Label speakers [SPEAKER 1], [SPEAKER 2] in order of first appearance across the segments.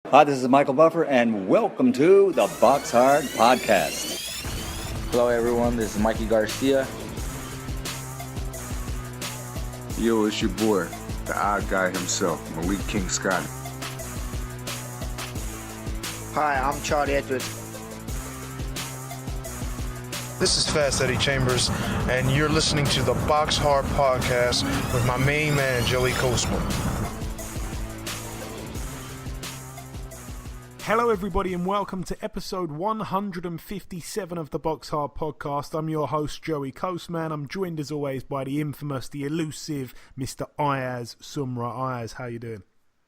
[SPEAKER 1] Hi, this is Michael Buffer, and welcome to the BoxHard Podcast.
[SPEAKER 2] Hello, everyone. This is Mikey Garcia.
[SPEAKER 3] Yo, it's your boy, the odd guy himself, Malik King Scott.
[SPEAKER 4] Hi, I'm Charlie Edwards.
[SPEAKER 5] This is Fast Eddie Chambers, and you're listening to the BoxHard Podcast with my main man, Joey Coastman.
[SPEAKER 6] Hello everybody and welcome to episode 157 of the BoxHard Podcast. I'm your host Joey Coastman. I'm joined as always by the infamous, the elusive Mr. Ayaz Sumra. Ayaz, how you doing?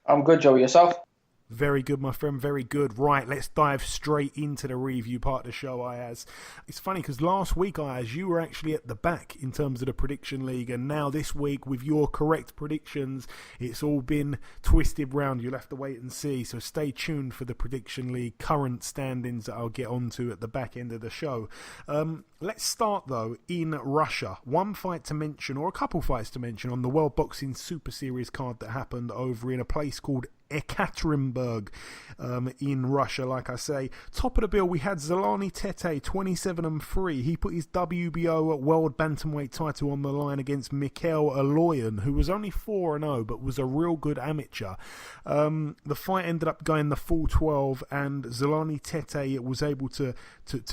[SPEAKER 4] I'm good, Joey. Yourself?
[SPEAKER 6] Very good, my friend, very good. Right, let's dive straight into the review part of the show, Ayaz. It's funny because last week, Ayaz, you were actually at the back in terms of the prediction league, and now this week, with your correct predictions, it's all been twisted round. You'll have to wait and see, so stay tuned for the prediction league current standings that I'll get onto at the back end of the show. Let's start, though, in Russia. One fight to mention, or a couple fights to mention, on the World Boxing Super Series card that happened over in a place called Ekaterinburg in Russia. Like I say, top of the bill we had Zolani Tete, 27-3. He put his WBO World Bantamweight title on the line against Mikhail Aloyan, who was only 4-0 but was a real good amateur. The fight ended up going the full 12 and Zolani Tete was able to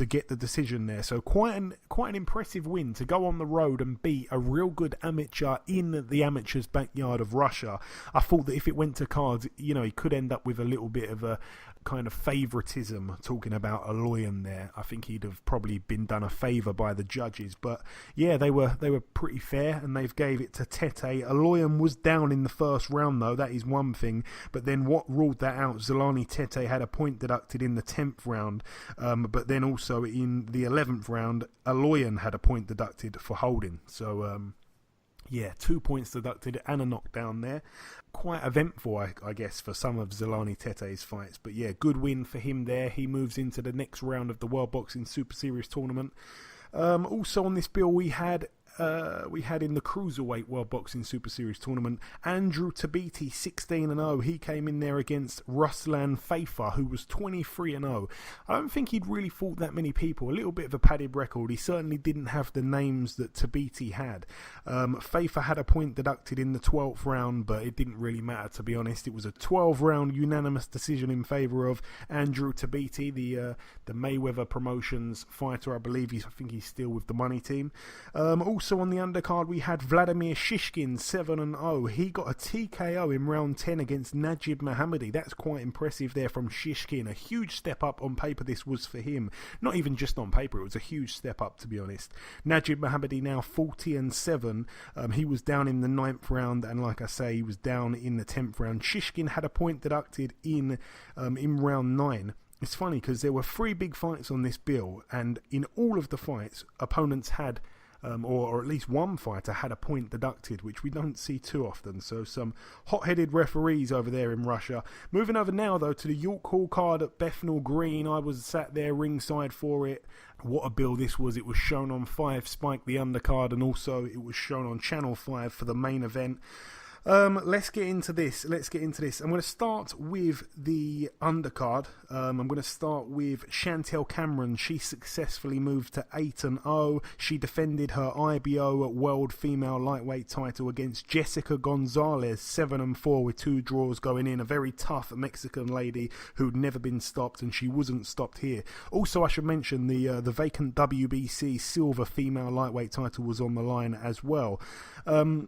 [SPEAKER 6] get the decision there. So quite an impressive win to go on the road and beat a real good amateur in the amateur's backyard of Russia. I thought that if it went to cards, you know, he could end up with a little bit of a kind of favoritism talking about Aloyan there. I think he'd have probably been done a favour by the judges, but yeah, they were pretty fair and they've gave it to Tete. Aloyan was down in the first round though, that is one thing, but then what ruled that out, Zolani Tete had a point deducted in the 10th round, but then also in the 11th round, Aloyan had a point deducted for holding. So yeah, 2 points deducted and a knockdown there. Quite eventful, I guess, for some of Zolani Tete's fights. But yeah, good win for him there. He moves into the next round of the World Boxing Super Series tournament. Also on this bill, we had in the Cruiserweight World Boxing Super Series tournament, Andrew Tabiti, 16-0. He came in there against Ruslan Faifa, who was 23-0. I don't think he'd really fought that many people. A little bit of a padded record. He certainly didn't have the names that Tabiti had. Faifa had a point deducted in the 12th round, but it didn't really matter, to be honest. It was a 12-round unanimous decision in favour of Andrew Tabiti, the Mayweather Promotions fighter, I believe. I think he's still with the money team. Also on the undercard, we had Vladimir Shishkin, 7-0. He got a TKO in round 10 against Najib Mohammadi. That's quite impressive there from Shishkin. A huge step up on paper this was for him. Not even just on paper, it was a huge step up, to be honest. Najib Mohammadi now 40-7. He was down in the 9th round, and like I say, he was down in the 10th round. Shishkin had a point deducted in round 9. It's funny because there were 3 big fights on this bill, and in all of the fights, opponents had or at least one fighter had a point deducted, which we don't see too often. So some hot-headed referees over there in Russia. Moving over now, though, to the York Hall card at Bethnal Green. I was sat there ringside for it. What a bill this was. It was shown on 5 Spike, the undercard, and also it was shown on Channel 5 for the main event. Let's get into this. I'm going to start with the undercard. I'm going to start with Chantel Cameron. She successfully moved to 8-0. She defended her IBO World Female Lightweight title against Jessica Gonzalez, 7-4 with 2 draws going in. A very tough Mexican lady who'd never been stopped, and she wasn't stopped here. Also, I should mention the vacant WBC Silver Female Lightweight title was on the line as well. A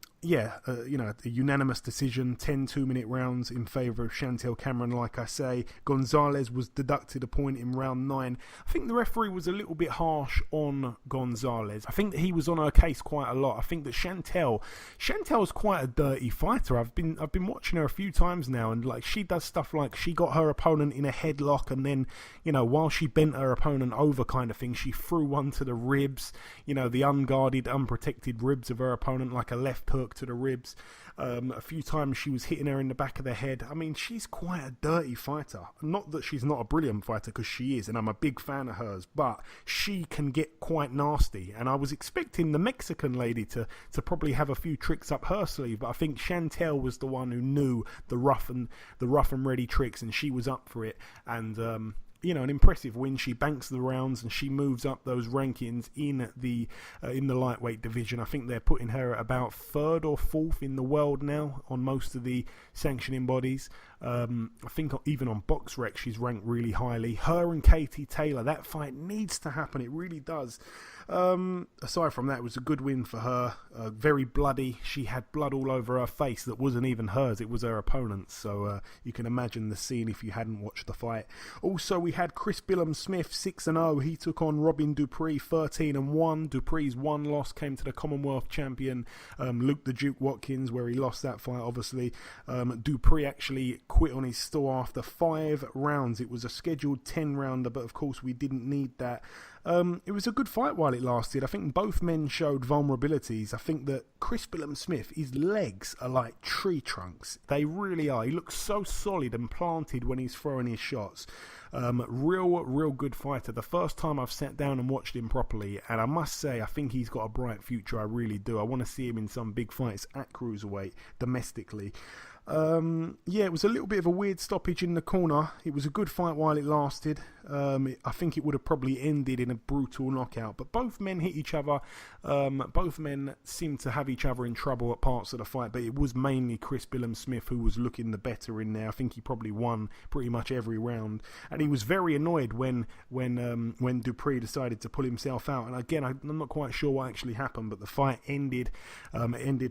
[SPEAKER 6] unanimous decision, 10 2-minute rounds in favour of Chantel Cameron. Like I say, Gonzalez was deducted a point in round 9. I think the referee was a little bit harsh on Gonzalez. I think that he was on her case quite a lot. I think that Chantel's quite a dirty fighter. I've been watching her a few times now, and like she does stuff like she got her opponent in a headlock, and then, you know, while she bent her opponent over kind of thing, she threw one to the ribs, you know, the unguarded, unprotected ribs of her opponent, like a left hook to the ribs. A few times she was hitting her in the back of the head. I mean, she's quite a dirty fighter. Not that she's not a brilliant fighter, because she is, and I'm a big fan of hers, but she can get quite nasty. And I was expecting the Mexican lady to probably have a few tricks up her sleeve, but I think Chantel was the one who knew the rough and ready tricks, and she was up for it. And an impressive win. She banks the rounds and she moves up those rankings in the lightweight division. I think they're putting her at about 3rd or 4th in the world now on most of the sanctioning bodies. I think even on BoxRec she's ranked really highly. Her and Katie Taylor, that fight needs to happen. It really does. Aside from that, it was a good win for her. Very bloody. She had blood all over her face that wasn't even hers. It was her opponent's. So you can imagine the scene if you hadn't watched the fight. Also, we had Chris Billam-Smith 6-0. He took on Robin Dupree 13-1. Dupree's one loss came to the Commonwealth champion Luke the Duke Watkins, where he lost that fight, obviously. Dupree actually quit on his store after 5 rounds. It was a scheduled 10-rounder, but of course we didn't need that. It was a good fight while it lasted. I think both men showed vulnerabilities. I think that Chris Billam-Smith, his legs are like tree trunks. They really are. He looks so solid and planted when he's throwing his shots. Real good fighter. The first time I've sat down and watched him properly, and I must say I think he's got a bright future. I really do. I want to see him in some big fights at cruiserweight domestically. It was a little bit of a weird stoppage in the corner. It was a good fight while it lasted. I think it would have probably ended in a brutal knockout, but both men hit each other. Both men seemed to have each other in trouble at parts of the fight, but it was mainly Chris Billam-Smith who was looking the better in there. I think he probably won pretty much every round, and he was very annoyed when Dupree decided to pull himself out. And again, I'm not quite sure what actually happened, but the fight ended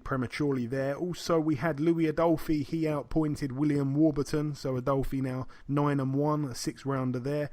[SPEAKER 6] prematurely there. Also, we had Louis Adolphe. He outpointed William Warburton, so Adolphe now 9-1, a 6-rounder there.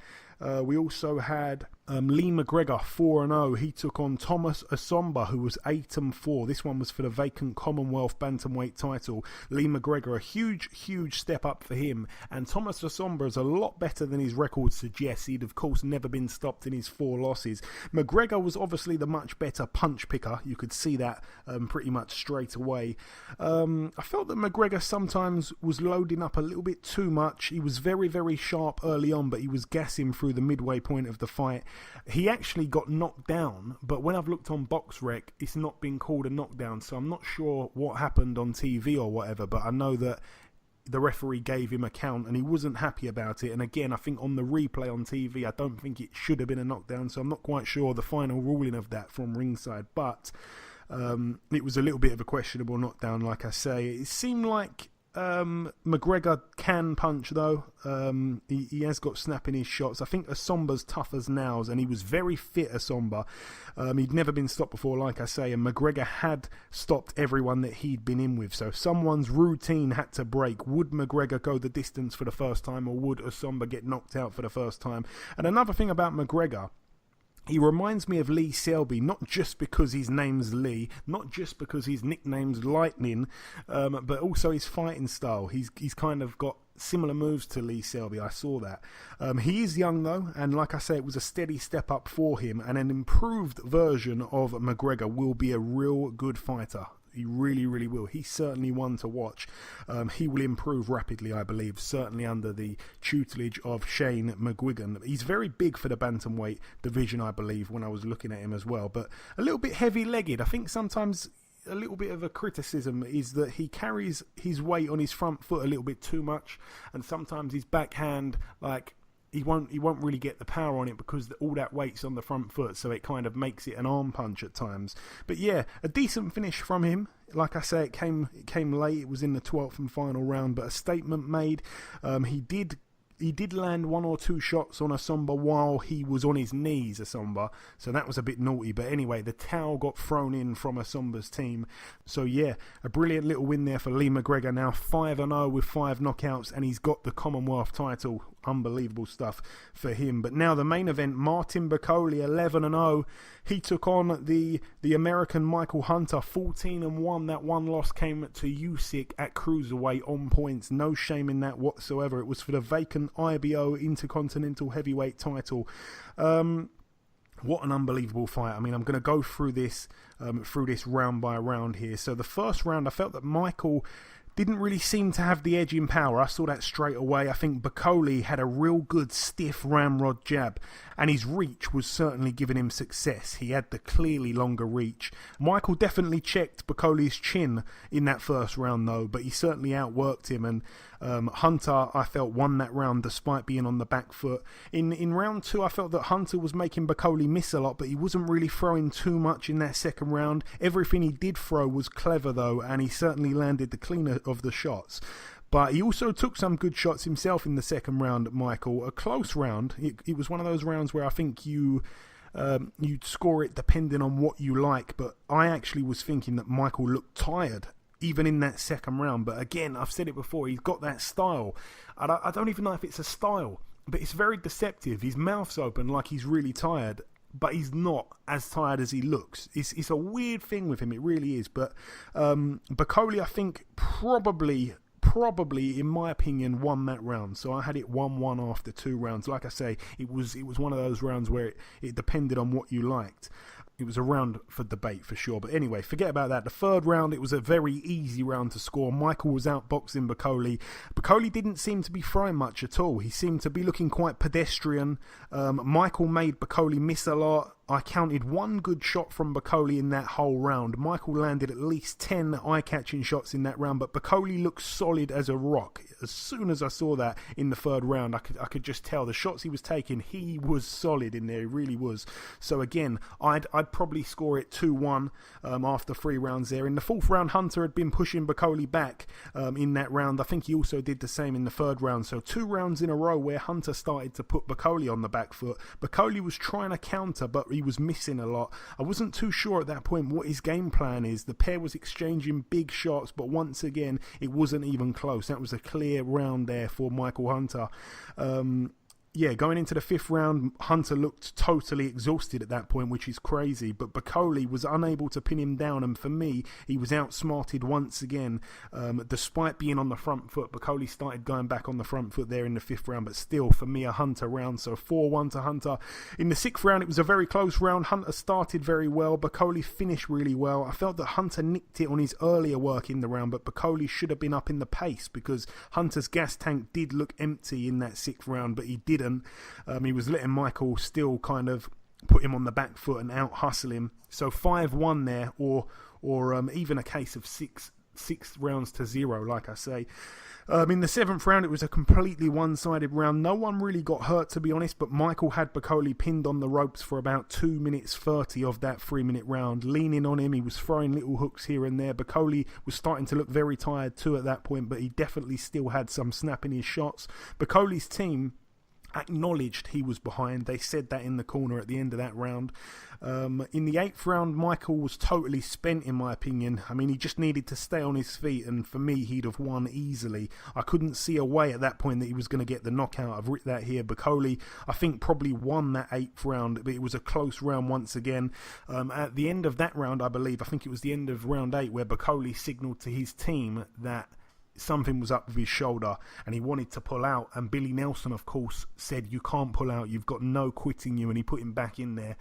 [SPEAKER 6] We also had Lee McGregor 4-0. He took on Thomas Asomba, who was 8-4. This one was for the vacant Commonwealth bantamweight title. Lee McGregor, a huge step up for him. And Thomas Asomba is a lot better than his record suggests. He'd of course never been stopped in his 4 losses. McGregor was obviously the much better punch picker. You could see that pretty much straight away. I felt that McGregor sometimes was loading up a little bit too much. He was very sharp early on, but he was gassing through the midway point of the fight. He actually got knocked down, but when I've looked on BoxRec, it's not been called a knockdown, so I'm not sure what happened on TV or whatever, but I know that the referee gave him a count and he wasn't happy about it. And again, I think on the replay on TV, I don't think it should have been a knockdown, so I'm not quite sure the final ruling of that from ringside, but it was a little bit of a questionable knockdown, like I say. It seemed like McGregor can punch though. He has got snap in his shots. I think Asomba's tough as nails, and he was very fit, Asomba. He'd never been stopped before, like I say, and McGregor had stopped everyone that he'd been in with, so someone's routine had to break. Would McGregor go the distance for the first time, or would Asomba get knocked out for the first time? And another thing about McGregor, he reminds me of Lee Selby, not just because his name's Lee, not just because his nickname's Lightning, but also his fighting style. He's kind of got similar moves to Lee Selby. I saw that. He is young though, and like I say, it was a steady step up for him, and an improved version of McGregor will be a real good fighter. He really will. He's certainly one to watch. He will improve rapidly, I believe, certainly under the tutelage of Shane McGuigan. He's very big for the bantamweight division, I believe, when I was looking at him as well, but a little bit heavy-legged. I think sometimes a little bit of a criticism is that he carries his weight on his front foot a little bit too much, and sometimes his backhand, like, he won't really get the power on it because all that weight's on the front foot, so it kind of makes it an arm punch at times. But yeah, a decent finish from him. Like I say, it came late. It was in the 12th and final round, but a statement made. He did land 1 or 2 shots on Asomba while he was on his knees, Asomba, so that was a bit naughty. But anyway, the towel got thrown in from Asomba's team. So yeah, a brilliant little win there for Lee McGregor, now 5-0 with 5 knockouts, and he's got the Commonwealth title. Unbelievable stuff for him. But now the main event, Martin Bakole, 11-0. He took on the American Michael Hunter, 14-1. That one loss came to Usyk at cruiserweight on points. No shame in that whatsoever. It was for the vacant IBO Intercontinental Heavyweight title. What an unbelievable fight. I mean, I'm going to go through this round by round here. So the first round, I felt that Michael didn't really seem to have the edge in power. I saw that straight away. I think Bakole had a real good stiff ramrod jab, and his reach was certainly giving him success. He had the clearly longer reach. Michael definitely checked Bakole's chin in that first round though, but he certainly outworked him, and Hunter, I felt, won that round despite being on the back foot. In round 2, I felt that Hunter was making Bakole miss a lot, but he wasn't really throwing too much in that second round. Everything he did throw was clever though, and he certainly landed the cleaner of the shots. But he also took some good shots himself in the second round, Michael. A close round. It was one of those rounds where I think you'd score it depending on what you like, but I actually was thinking that Michael looked tired even in that second round. But again, I've said it before, he's got that style. I don't even know if it's a style, but it's very deceptive. His mouth's open like he's really tired, but he's not as tired as he looks. It's a weird thing with him, it really is. But Bakole, I think, probably, in my opinion, won that round. So I had it 1-1 after 2 rounds. Like I say, it was one of those rounds where it depended on what you liked. It was a round for debate for sure. But anyway, forget about that. The third round, it was a very easy round to score. Michael was outboxing Bakole. Bakole didn't seem to be throwing much at all. He seemed to be looking quite pedestrian. Michael made Bakole miss a lot. I counted 1 good shot from Bakole in that whole round. Michael landed at least 10 eye-catching shots in that round, but Bakole looked solid as a rock. As soon as I saw that in the third round, I could just tell the shots he was taking, he was solid in there, he really was. So again, I'd probably score it 2-1 after 3 rounds there. In the fourth round, Hunter had been pushing Bakole back in that round. I think he also did the same in the third round. So 2 rounds in a row where Hunter started to put Bakole on the back foot. Bakole was trying to counter, but he was missing a lot. I wasn't too sure at that point what his game plan is. The pair was exchanging big shots, but once again, it wasn't even close. That was a clear round there for Michael Hunter. Going into the 5th round, Hunter looked totally exhausted at that point, which is crazy, but Bakole was unable to pin him down, and for me, he was outsmarted once again. Despite being on the front foot, Bakole started going back on the front foot there in the 5th round, but still, for me, a Hunter round, so 4-1 to Hunter. In the 6th round, it was a very close round. Hunter started very well. Bakole finished really well. I felt that Hunter nicked it on his earlier work in the round, but Bakole should have been up in the pace because Hunter's gas tank did look empty in that 6th round, but he didn't. He was letting Michael still kind of put him on the back foot and out hustle him. So 5-1 there, or even a case of 6 rounds to 0, like I say. In the 7th round, it was a completely one-sided round. No one really got hurt, to be honest, but Michael had Bakole pinned on the ropes for about 2 minutes 30 of that 3-minute round. Leaning on him, he was throwing little hooks here and there. Bakole was starting to look very tired too at that point, but he definitely still had some snap in his shots. Bakole's team acknowledged he was behind. They said that in the corner at the end of that round. In the 8th round, Michael was totally spent, in my opinion. I mean, he just needed to stay on his feet, and for me, he'd have won easily. I couldn't see a way at that point that he was going to get the knockout. I've written that here. Bakole, I think, probably won that 8th round, but it was a close round once again. At the end of that round, I think it was the end of round 8, where Bakole signalled to his team that something was up with his shoulder and he wanted to pull out, and Billy Nelson, of course, said, "You can't pull out, you've got no quitting you," and he put him back in there.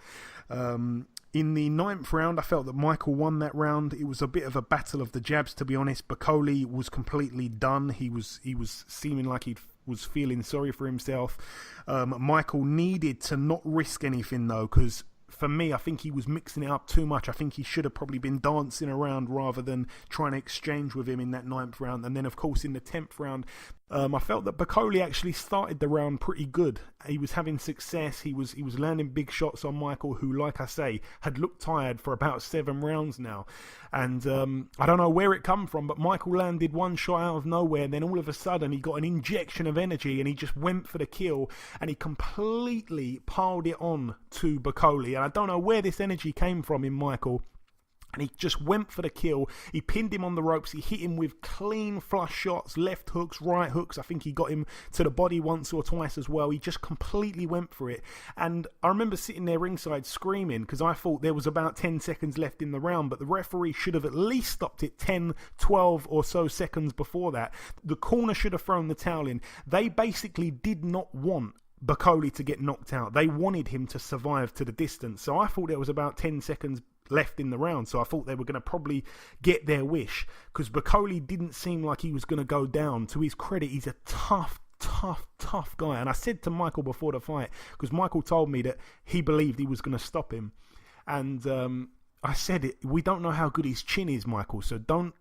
[SPEAKER 6] In the 9th round, I felt that Michael won that round. It was a bit of a battle of the jabs, to be honest. Bakole was completely done. He was seeming like he was feeling sorry for himself. Michael needed to not risk anything though, because for me, I think he was mixing it up too much. I think he should have probably been dancing around rather than trying to exchange with him in that 9th round. And then, of course, in the 10th round, I felt that Bakole actually started the round pretty good. He was having success. He was landing big shots on Michael, who, like I say, had looked tired for about 7 rounds now. And I don't know where it come from, but Michael landed one shot out of nowhere, and then all of a sudden he got an injection of energy and he just went for the kill, and he completely piled it on to Bakole. And I don't know where this energy came from in Michael. And he just went for the kill. He pinned him on the ropes. He hit him with clean flush shots, left hooks, right hooks. I think he got him to the body once or twice as well. He just completely went for it. And I remember sitting there ringside screaming because I thought there was about 10 seconds left in the round, but the referee should have at least stopped it 10, 12 or so seconds before that. The corner should have thrown the towel in. They basically did not want Bakole to get knocked out. They wanted him to survive to the distance. So I thought there was about 10 seconds left in the round. So I thought they were going to probably get their wish, because Bakole didn't seem like he was going to go down. To his credit, he's a tough guy. And I said to Michael before the fight, because Michael told me that he believed he was going to stop him. And I said, we don't know how good his chin is, Michael. So don't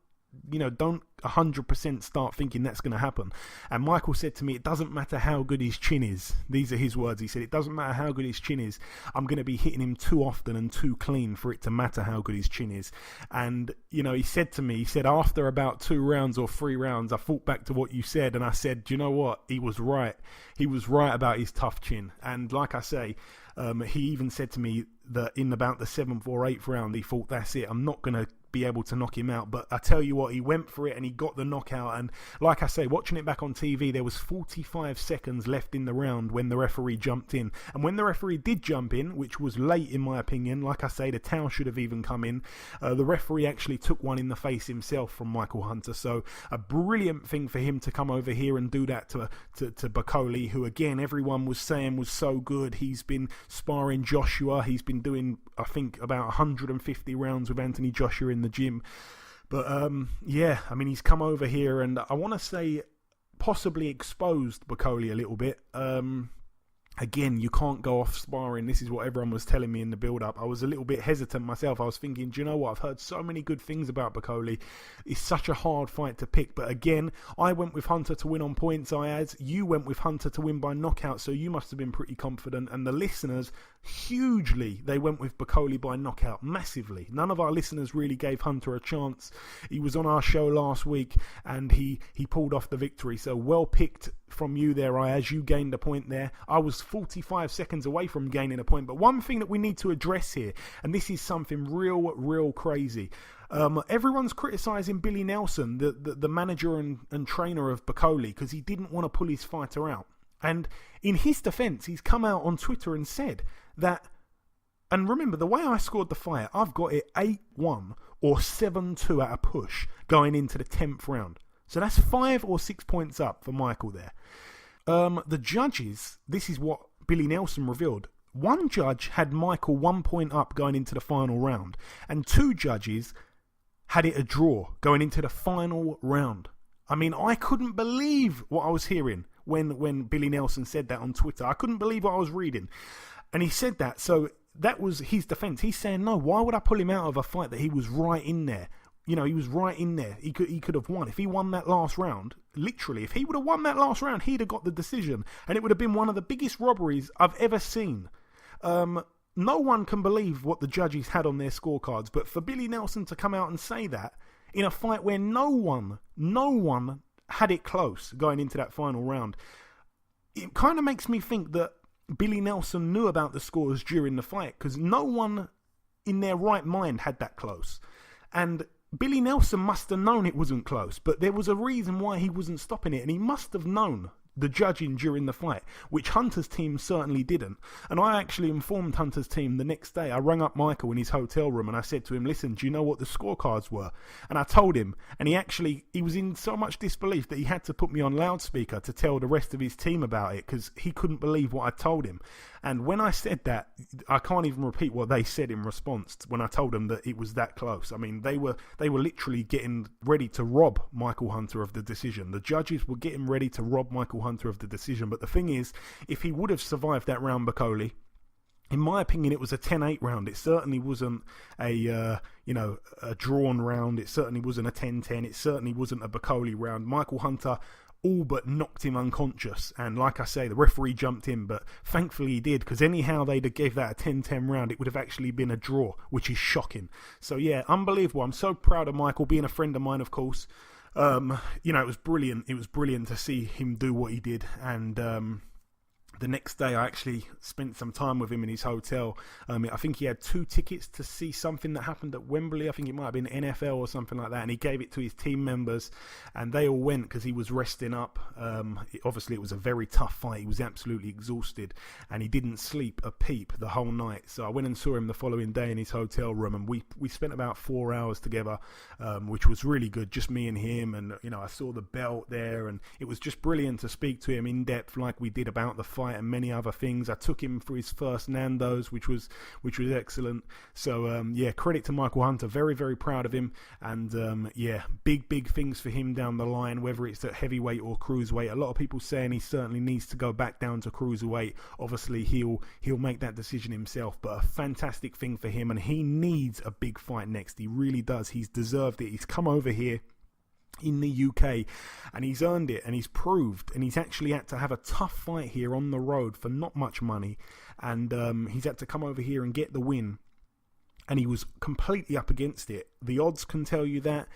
[SPEAKER 6] 100% start thinking that's going to happen. And Michael said to me, it doesn't matter how good his chin is. These are his words. He said, it doesn't matter how good his chin is. I'm going to be hitting him too often and too clean for it to matter how good his chin is. And, he said to me, after about 2 rounds or 3 rounds, I thought back to what you said, and I said, do you know what? He was right. He was right about his tough chin. And like I say, he even said to me that in about the 7th or 8th round, he thought, that's it. I'm not going to be able to knock him out. But I tell you what, he went for it and he got the knockout. And like I say, watching it back on TV, there was 45 seconds left in the round when the referee jumped in. And when the referee did jump in, which was late in my opinion, like I say, the towel should have even come in, the referee actually took one in the face himself from Michael Hunter. So a brilliant thing for him to come over here and do that to Bakole, who again everyone was saying was so good. He's been sparring Joshua. He's been doing, I think, about 150 rounds with Anthony Joshua in the gym. But he's come over here and I want to say possibly exposed Bakole a little bit. Again, you can't go off sparring. This is what everyone was telling me in the build-up. I was a little bit hesitant myself. I was thinking, do you know what? I've heard so many good things about Bakole. It's such a hard fight to pick. But again, I went with Hunter to win on points, Ayaz. You went with Hunter to win by knockout, so you must have been pretty confident. And the listeners, hugely, they went with Bakole by knockout, massively. None of our listeners really gave Hunter a chance. He was on our show last week, and he pulled off the victory. So well picked from you there, Ayaz. You gained a point there. I was 45 seconds away from gaining a point. But one thing that we need to address here, and this is something real crazy. Everyone's criticising Billy Nelson, the manager and trainer of Bakole, because he didn't want to pull his fighter out. And in his defence, he's come out on Twitter and said that, and remember, the way I scored the fight, I've got it 8-1 or 7-2 at a push going into the 10th round. So that's 5 or 6 points up for Michael there. The judges, this is what Billy Nelson revealed. One judge had Michael 1 point up going into the final round, and 2 judges had it a draw going into the final round. I mean, I couldn't believe what I was hearing when Billy Nelson said that on Twitter. I couldn't believe what I was reading. And he said that, so that was his defence. He's saying, no, why would I pull him out of a fight that he was right in there? He was right in there. He could have won. If he won that last round, literally, if he would have won that last round, he'd have got the decision. And it would have been one of the biggest robberies I've ever seen. No one can believe what the judges had on their scorecards. But for Billy Nelson to come out and say that in a fight where no one had it close going into that final round, it kind of makes me think that Billy Nelson knew about the scores during the fight, because no one in their right mind had that close. And Billy Nelson must have known it wasn't close, but there was a reason why he wasn't stopping it, and he must have known the judging during the fight, which Hunter's team certainly didn't. And I actually informed Hunter's team the next day. I rang up Michael in his hotel room and I said to him, listen, do you know what the scorecards were? And I told him, and he was in so much disbelief that he had to put me on loudspeaker to tell the rest of his team about it, because he couldn't believe what I told him. And when I said that, I can't even repeat what they said in response when I told them that it was that close. I mean, they were literally getting ready to rob Michael Hunter of the decision. The judges were getting ready to rob Michael Hunter of the decision. But the thing is, if he would have survived that round, Bakole, in my opinion, it was a 10-8 round. It certainly wasn't a drawn round. It certainly wasn't a 10-10. It certainly wasn't a Bakole round. Michael Hunter all but knocked him unconscious, and like I say, the referee jumped in, but thankfully he did, because anyhow they'd have gave that a 10-10 round, it would have actually been a draw, which is shocking. So yeah, unbelievable. I'm so proud of Michael, being a friend of mine, of course. It was brilliant. It was brilliant to see him do what he did, and the next day I actually spent some time with him in his hotel. I think he had 2 tickets to see something that happened at Wembley. I think it might have been NFL or something like that, and he gave it to his team members, and they all went because he was resting up. Obviously it was a very tough fight. He was absolutely exhausted, and he didn't sleep a peep the whole night. So I went and saw him the following day in his hotel room, and we spent about 4 hours together, which was really good, just me and him. And I saw the belt there, and it was just brilliant to speak to him in depth like we did about the fight. fight and many other things. I took him for his first Nando's, which was excellent. So credit to Michael Hunter. Very, very proud of him. And big things for him down the line, whether it's at heavyweight or cruiserweight. A lot of people saying he certainly needs to go back down to cruiserweight. Obviously, he'll make that decision himself, but a fantastic thing for him, and he needs a big fight next. He really does. He's deserved it. He's come over here in the UK and he's earned it, and he's proved, and he's actually had to have a tough fight here on the road for not much money, and he's had to come over here and get the win, and he was completely up against it. The odds can tell you that.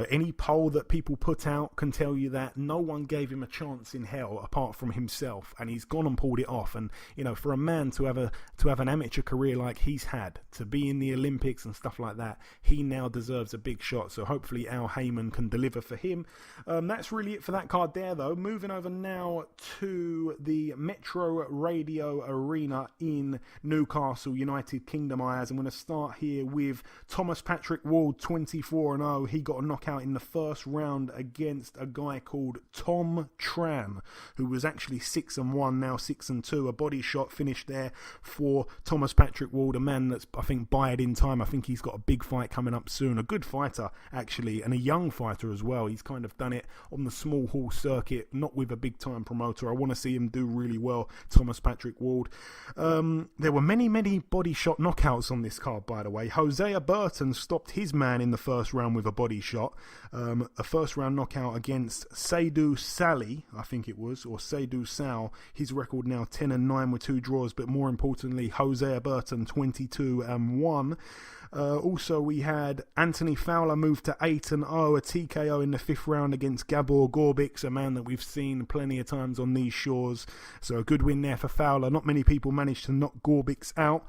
[SPEAKER 6] Any poll that people put out can tell you that. No one gave him a chance in hell apart from himself, and he's gone and pulled it off. And for a man to have an amateur career like he's had, to be in the Olympics and stuff like that, he now deserves a big shot. So hopefully Al Heyman can deliver for him. That's really it for that card there, though. Moving over now to the Metro Radio Arena in Newcastle, United Kingdom. I'm going to start here with Thomas Patrick Ward, 24-0. He got a knockout in the first round against a guy called Tom Tran, who was actually 6-1, now 6-2. A body shot finish there for Thomas Patrick Ward, a man that's, I think, bided in time. I think he's got a big fight coming up soon. A good fighter, actually, and a young fighter as well. He's kind of done it on the small hall circuit, not with a big-time promoter. I want to see him do really well, Thomas Patrick Ward. There were many body shot knockouts on this card, by the way. Hosea Burton stopped his man in the first round with a body shot. A first round knockout against Seydou Sally, I think it was, or Seydou Sal. His record now 10-9 with 2 draws, but more importantly, Hosea Burton 22-1. Also, we had Anthony Fowler move to 8-0, a TKO in the 5th round against Gabor Gorbix, a man that we've seen plenty of times on these shores. So a good win there for Fowler. Not many people managed to knock Gorbix out.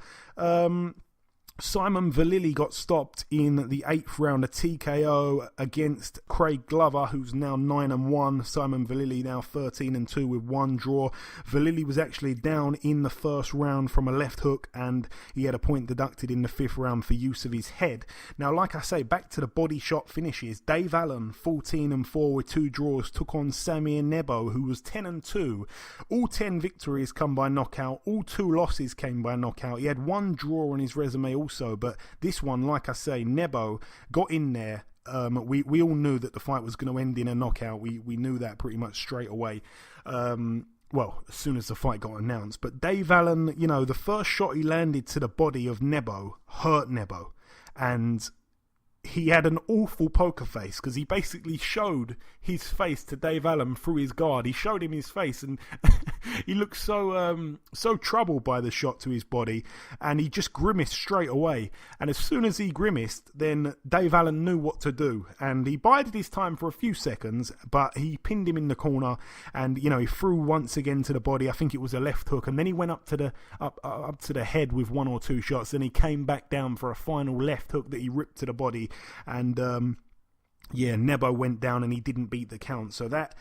[SPEAKER 6] Simon Vallily got stopped in the 8th round, a TKO against Craig Glover, who's now 9-1. Simon Vallily now 13-2 with 1 draw. Vallily was actually down in the first round from a left hook, and he had a point deducted in the 5th round for use of his head. Now, like I say, back to the body shot finishes. Dave Allen, 14-4 with 2 draws, took on Samir Nebo, who was 10-2. All 10 victories come by knockout. All 2 losses came by knockout. He had 1 draw on his resume also, but this one, like I say, Nebo got in there. We all knew that the fight was going to end in a knockout. We knew that pretty much straight away. Well, as soon as the fight got announced. But Dave Allen, the first shot he landed to the body of Nebo hurt Nebo, and he had an awful poker face because he basically showed his face to Dave Allen through his guard. He showed him his face, and he looked so troubled by the shot to his body, and he just grimaced straight away. And as soon as he grimaced, then Dave Allen knew what to do, and he bided his time for a few seconds, but he pinned him in the corner, and he threw once again to the body. I think it was a left hook, and then he went up to the head with 1 or 2 shots, and he came back down for a final left hook that he ripped to the body. And Nebo went down and he didn't beat the count. So that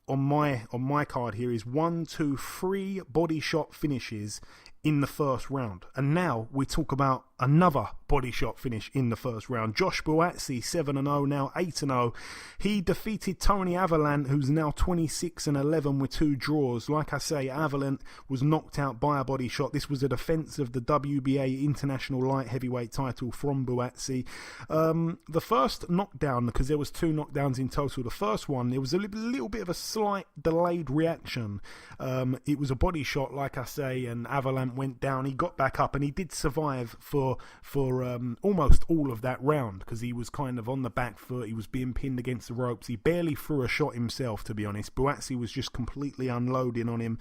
[SPEAKER 6] on my card here is 1, 2, 3 body shot finishes in the first round. And now we talk about another body shot finish in the first round. Josh Buatsi, 7-0, now 8-0. He defeated Tony Avalant, who's now 26-11 with 2 draws. Like I say, Avalant was knocked out by a body shot. This was a defense of the WBA International Light Heavyweight title from Buatsi. The first knockdown, because there was 2 knockdowns in total, the first one, there was a little bit of a slight delayed reaction. It was a body shot, like I say, and Avalant went down. He got back up, and he did survive for almost all of that round, because he was kind of on the back foot. He was being pinned against the ropes. He barely threw a shot himself, to be honest. Buatsi was just completely unloading on him,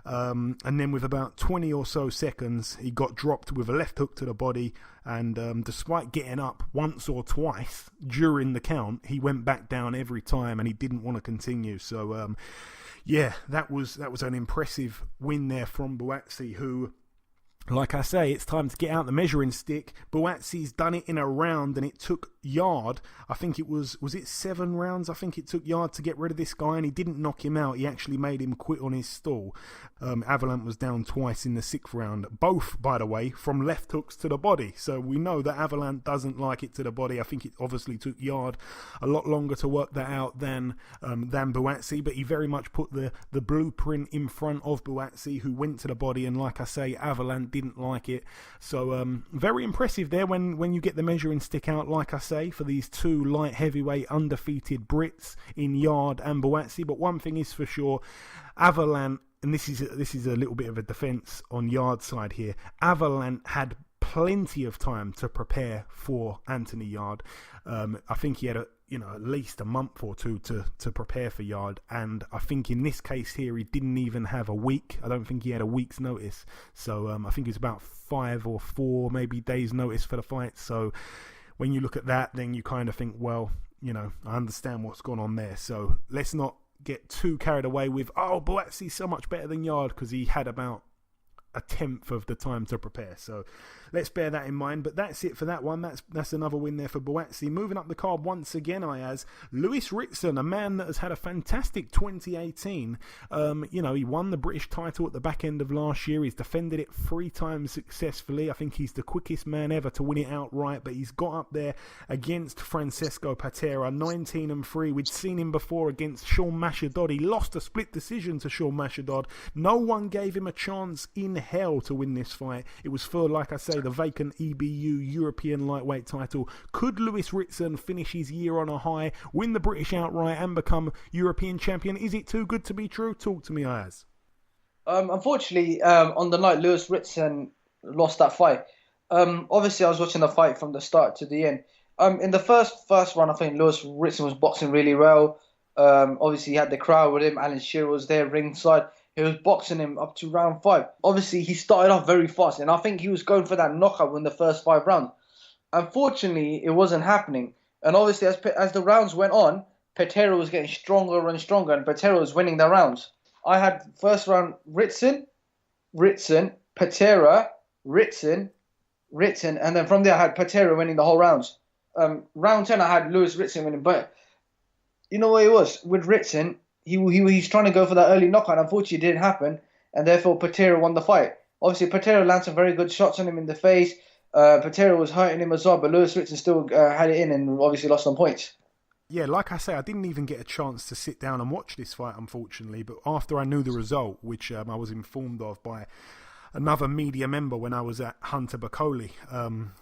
[SPEAKER 6] and then with about 20 or so seconds, he got dropped with a left hook to the body, and despite getting up once or twice during the count, he went back down every time, and he didn't want to continue. So that was an impressive win there from Buatsi, who, like I say, it's time to get out the measuring stick. Buatsi's done it in a round, and it took Yard, I think it was it 7 rounds? I think it took Yard to get rid of this guy, and he didn't knock him out. He actually made him quit on his stall. Avalanche was down twice in the 6th round, both, by the way, from left hooks to the body. So we know that Avalanche doesn't like it to the body. I think it obviously took Yard a lot longer to work that out than Buatsi, but he very much put the blueprint in front of Buatsi, who went to the body, and like I say, Avalanche didn't like it. So very impressive there when you get the measuring stick out, like I say, for these 2 light heavyweight undefeated Brits in Yard and Buatsi. But one thing is for sure, Avalanche, and this is a little bit of a defence on Yard's side here, Avalanche had plenty of time to prepare for Anthony Yard. I think he had at least a month or 2 to prepare for Yard, and I think in this case here he didn't even have a week. I don't think he had a week's notice. So I think it's about 5 or 4 maybe days notice for the fight. So when you look at that, then you kind of think, well, I understand what's gone on there. So let's not get too carried away with, Buatsi's so much better than Yard, because he had about a 10th of the time to prepare. So let's bear that in mind. But that's it for that one. That's another win there for Buatsi. Moving up the card once again, Ayaz, Lewis Ritson, a man that has had a fantastic 2018. He won the British title at the back end of last year. He's defended it 3 times successfully. I think he's the quickest man ever to win it outright, but he's got up there against Francesco Patera, 19-3. We'd seen him before against Sean Mashadod. He lost a split decision to Sean Mashadod. No one gave him a chance in hell to win this fight. It was for, like I say, the vacant EBU European lightweight title. Could Lewis Ritson finish his year on a high, win the British outright, and become European champion? Is it too good to be true? Talk to me, Ayaz.
[SPEAKER 4] Unfortunately, on the night Lewis Ritson lost that fight. Obviously, I was watching the fight from the start to the end. In the first round, I think Lewis Ritson was boxing really well. Obviously, he had the crowd with him. Alan Shearer was there ringside. He was boxing him up to round 5. Obviously, he started off very fast, and I think he was going for that knockout in the first 5 rounds. Unfortunately, it wasn't happening. And obviously, as the rounds went on, Patera was getting stronger and stronger, and Patera was winning the rounds. I had first round Ritson, Patera, Ritson, and then from there I had Patera winning the whole rounds. Round 10, I had Lewis Ritson winning, but you know what it was? With Ritson, he's trying to go for that early knockout. Unfortunately, it didn't happen, and therefore Patera won the fight. Obviously, Patera landed some very good shots on him in the face. Patera was hurting him as well, but Lewis Ritson still had it in and obviously lost some points.
[SPEAKER 6] Yeah, like I say, I didn't even get a chance to sit down and watch this fight, unfortunately. But after I knew the result, which I was informed of by another media member when I was at Hunter Bacoli.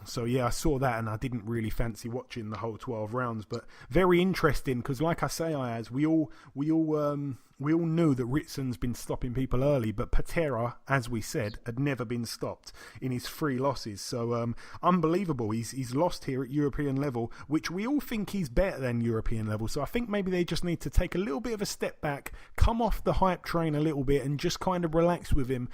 [SPEAKER 6] So yeah, I saw that and I didn't really fancy watching the whole 12 rounds. But very interesting because, like I say, Ayaz, we all knew that Ritson's been stopping people early, but Patera, as we said, had never been stopped in his 3 losses. So unbelievable. He's lost here at European level, which we all think he's better than European level. So I think maybe they just need to take a little bit of a step back, come off the hype train a little bit, and just kind of relax with him.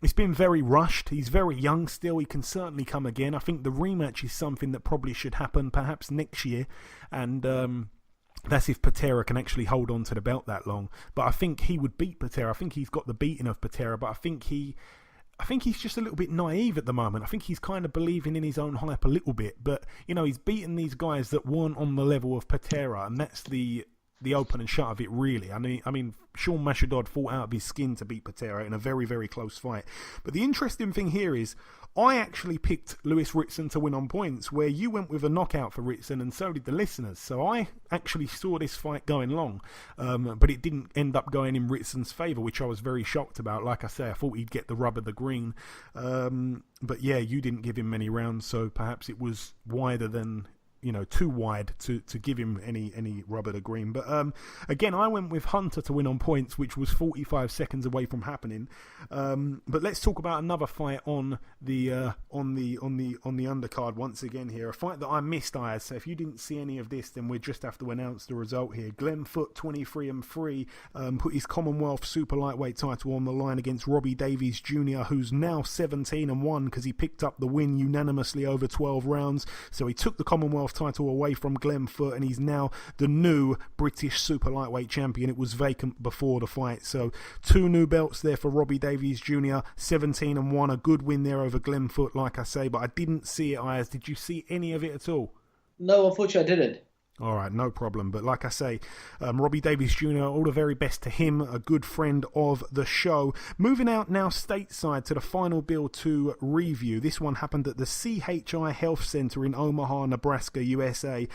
[SPEAKER 6] It's been very rushed. He's very young still. He can certainly come again. I think the rematch is something that probably should happen perhaps next year, and that's if Patera can actually hold on to the belt that long. But I think he would beat Patera. I think he's got the beating of Patera, but I think he's just a little bit naive at the moment. I think he's kind of believing in his own hype a little bit. But, you know, he's beaten these guys that weren't on the level of Patera, and that's the open and shut of it, really. I mean, Sean Mashadod fought out of his skin to beat Patera in a very, very close fight. But the interesting thing here is I actually picked Lewis Ritson to win on points, where you went with a knockout for Ritson, and so did the listeners. So I actually saw this fight going long, but it didn't end up going in Ritson's favour, which I was very shocked about. Like I say, I thought he'd get the rub of the green. But yeah, you didn't give him many rounds, so perhaps it was wider than... too wide to give him any rub of the green. But again, I went with Hunter to win on points, which was 45 seconds away from happening. But let's talk about another fight on the undercard once again here. A fight that I missed, Ayaz. So if you didn't see any of this, then we just have to announce the result here. Glenn Foote, 23-3, put his Commonwealth Super Lightweight title on the line against Robbie Davies Jr., who's now 17-1 because he picked up the win unanimously over 12 rounds. So he took the Commonwealth title away from Glenn Foote, and he's now the new British Super Lightweight champion. It was vacant before the fight. So 2 new belts there for Robbie Davies Jr., 17-1, a good win there over Glenn Foote, like I say, but I didn't see it, Ayaz. Did you see any of it at all?
[SPEAKER 4] No, unfortunately, I didn't.
[SPEAKER 6] All right, no problem. But like I say, Robbie Davies Jr., all the very best to him, a good friend of the show. Moving out now stateside to the final bill to review. This one happened at the CHI Health Center in Omaha, Nebraska, USA.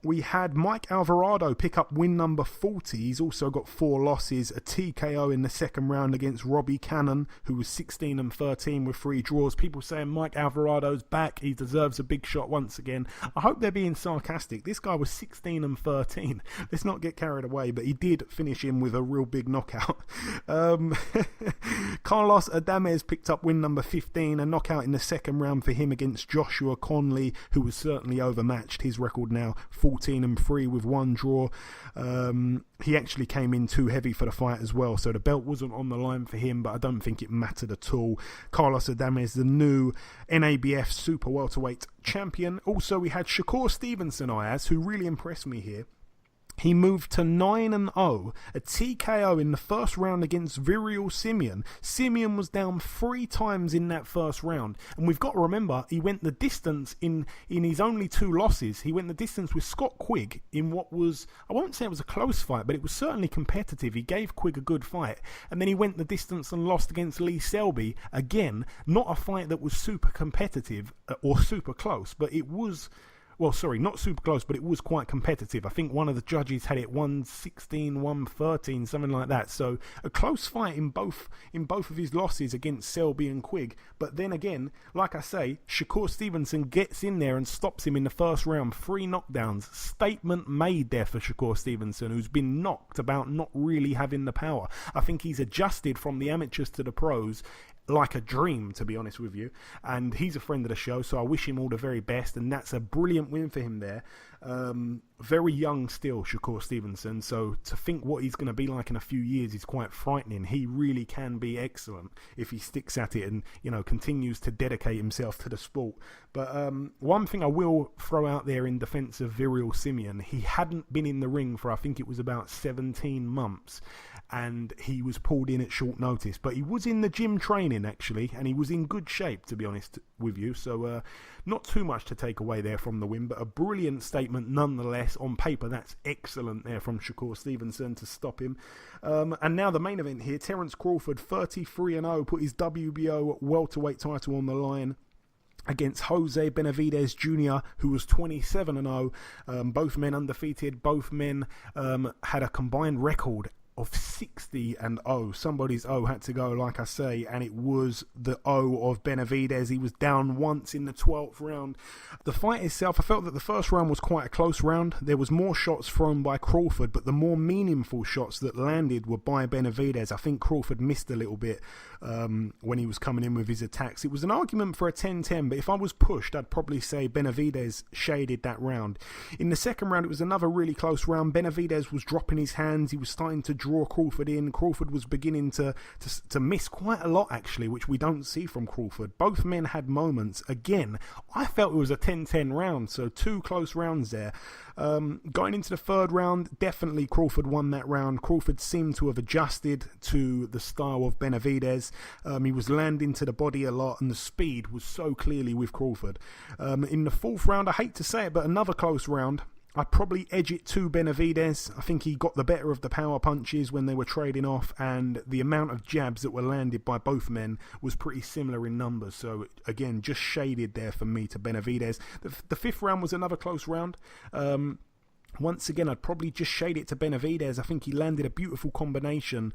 [SPEAKER 6] We had Mike Alvarado pick up win number 40. He's also got 4 losses, a TKO in the second round against Robbie Cannon, who was 16-13 with 3 draws. People saying Mike Alvarado's back. He deserves a big shot once again. I hope they're being sarcastic. This guy was 16-13. Let's not get carried away, but he did finish him with a real big knockout. Carlos Adames picked up win number 15, a knockout in the second round for him against Joshua Conley, who was certainly overmatched. His record now 14-3 with 1 draw. He actually came in too heavy for the fight as well, so the belt wasn't on the line for him, but I don't think it mattered at all. Carlos Adames, the new NABF Super Welterweight champion. Also, we had Shakur Stevenson, Ayaz, who really impressed me here. He moved to 9-0, a TKO in the first round against Virial Simeon. Simeon was down 3 times in that first round. And we've got to remember, he went the distance in his only 2 losses. He went the distance with Scott Quigg in what was, I won't say it was a close fight, but it was certainly competitive. He gave Quigg a good fight. And then he went the distance and lost against Lee Selby. Again, not a fight that was super competitive or super close, but it was... Well, sorry, not super close, but it was quite competitive. I think one of the judges had it 116, 113, something like that. So a close fight in both of his losses against Selby and Quigg. But then again, like I say, Shakur Stevenson gets in there and stops him in the first round. 3 knockdowns. Statement made there for Shakur Stevenson, who's been knocked about not really having the power. I think he's adjusted from the amateurs to the pros like a dream, to be honest with you, and he's a friend of the show, so I wish him all the very best, and that's a brilliant win for him there. Very young still, Shakur Stevenson, so to think what he's going to be like in a few years is quite frightening. He really can be excellent if he sticks at it and, you know, continues to dedicate himself to the sport. But one thing I will throw out there in defense of Virial Simeon, he hadn't been in the ring for, I think it was about 17 months, and he was pulled in at short notice, but he was in the gym training actually, and he was in good shape, to be honest with you. So not too much to take away there from the win, but a brilliant statement nonetheless. On paper, that's excellent there from Shakur Stevenson to stop him. And now the main event here, Terence Crawford, 33-0, put his WBO welterweight title on the line against Jose Benavidez Jr., who was 27-0. Both men undefeated. Both men had a combined record of 60-0. Somebody's O had to go, like I say, and it was the O of Benavidez. He was down once in the 12th round. The fight itself, I felt that the first round was quite a close round. There was more shots thrown by Crawford, but the more meaningful shots that landed were by Benavidez. I think Crawford missed a little bit when he was coming in with his attacks. It was an argument for a 10-10, but if I was pushed, I'd probably say Benavidez shaded that round. In the second round, it was another really close round. Benavidez was dropping his hands. He was starting to draw Crawford in. Crawford was beginning to miss quite a lot, actually, which we don't see from Crawford. Both men had moments. Again, I felt it was a 10-10 round, so 2 close rounds there. Going into the third round, definitely Crawford won that round. Crawford seemed to have adjusted to the style of Benavidez. He was landing to the body a lot, and the speed was so clearly with Crawford. In the fourth round, I hate to say it, but another close round. I'd probably edge it to Benavidez. I think he got the better of the power punches when they were trading off, and the amount of jabs that were landed by both men was pretty similar in numbers. So again, just shaded there for me to Benavidez. The fifth round was another close round. Once again, I'd probably just shade it to Benavidez. I think he landed a beautiful combination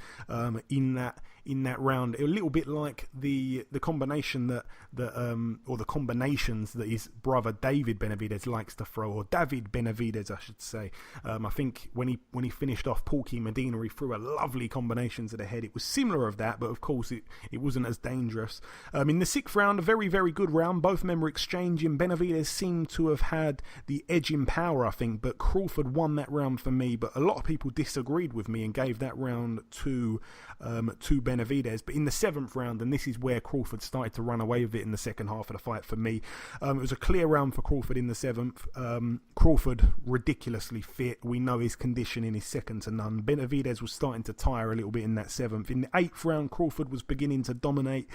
[SPEAKER 6] in that round. A little bit like the combination or the combinations that his brother David Benavidez likes to throw, or David Benavidez, I should say. I think when he finished off Porky Medina, he threw a lovely combination to the head. It was similar of that, but of course it wasn't as dangerous. In the sixth round, a very, very good round. Both men were exchanging. Benavidez seemed to have had the edge in power, I think, but Crawford won that round for me, but a lot of people disagreed with me and gave that round to Benavidez. Benavidez. But in the 7th round, and this is where Crawford started to run away with it in the second half of the fight for me, it was a clear round for Crawford in the 7th. Crawford, ridiculously fit. We know his conditioning is second to none. Benavidez was starting to tire a little bit in that 7th. In the 8th round, Crawford was beginning to dominate.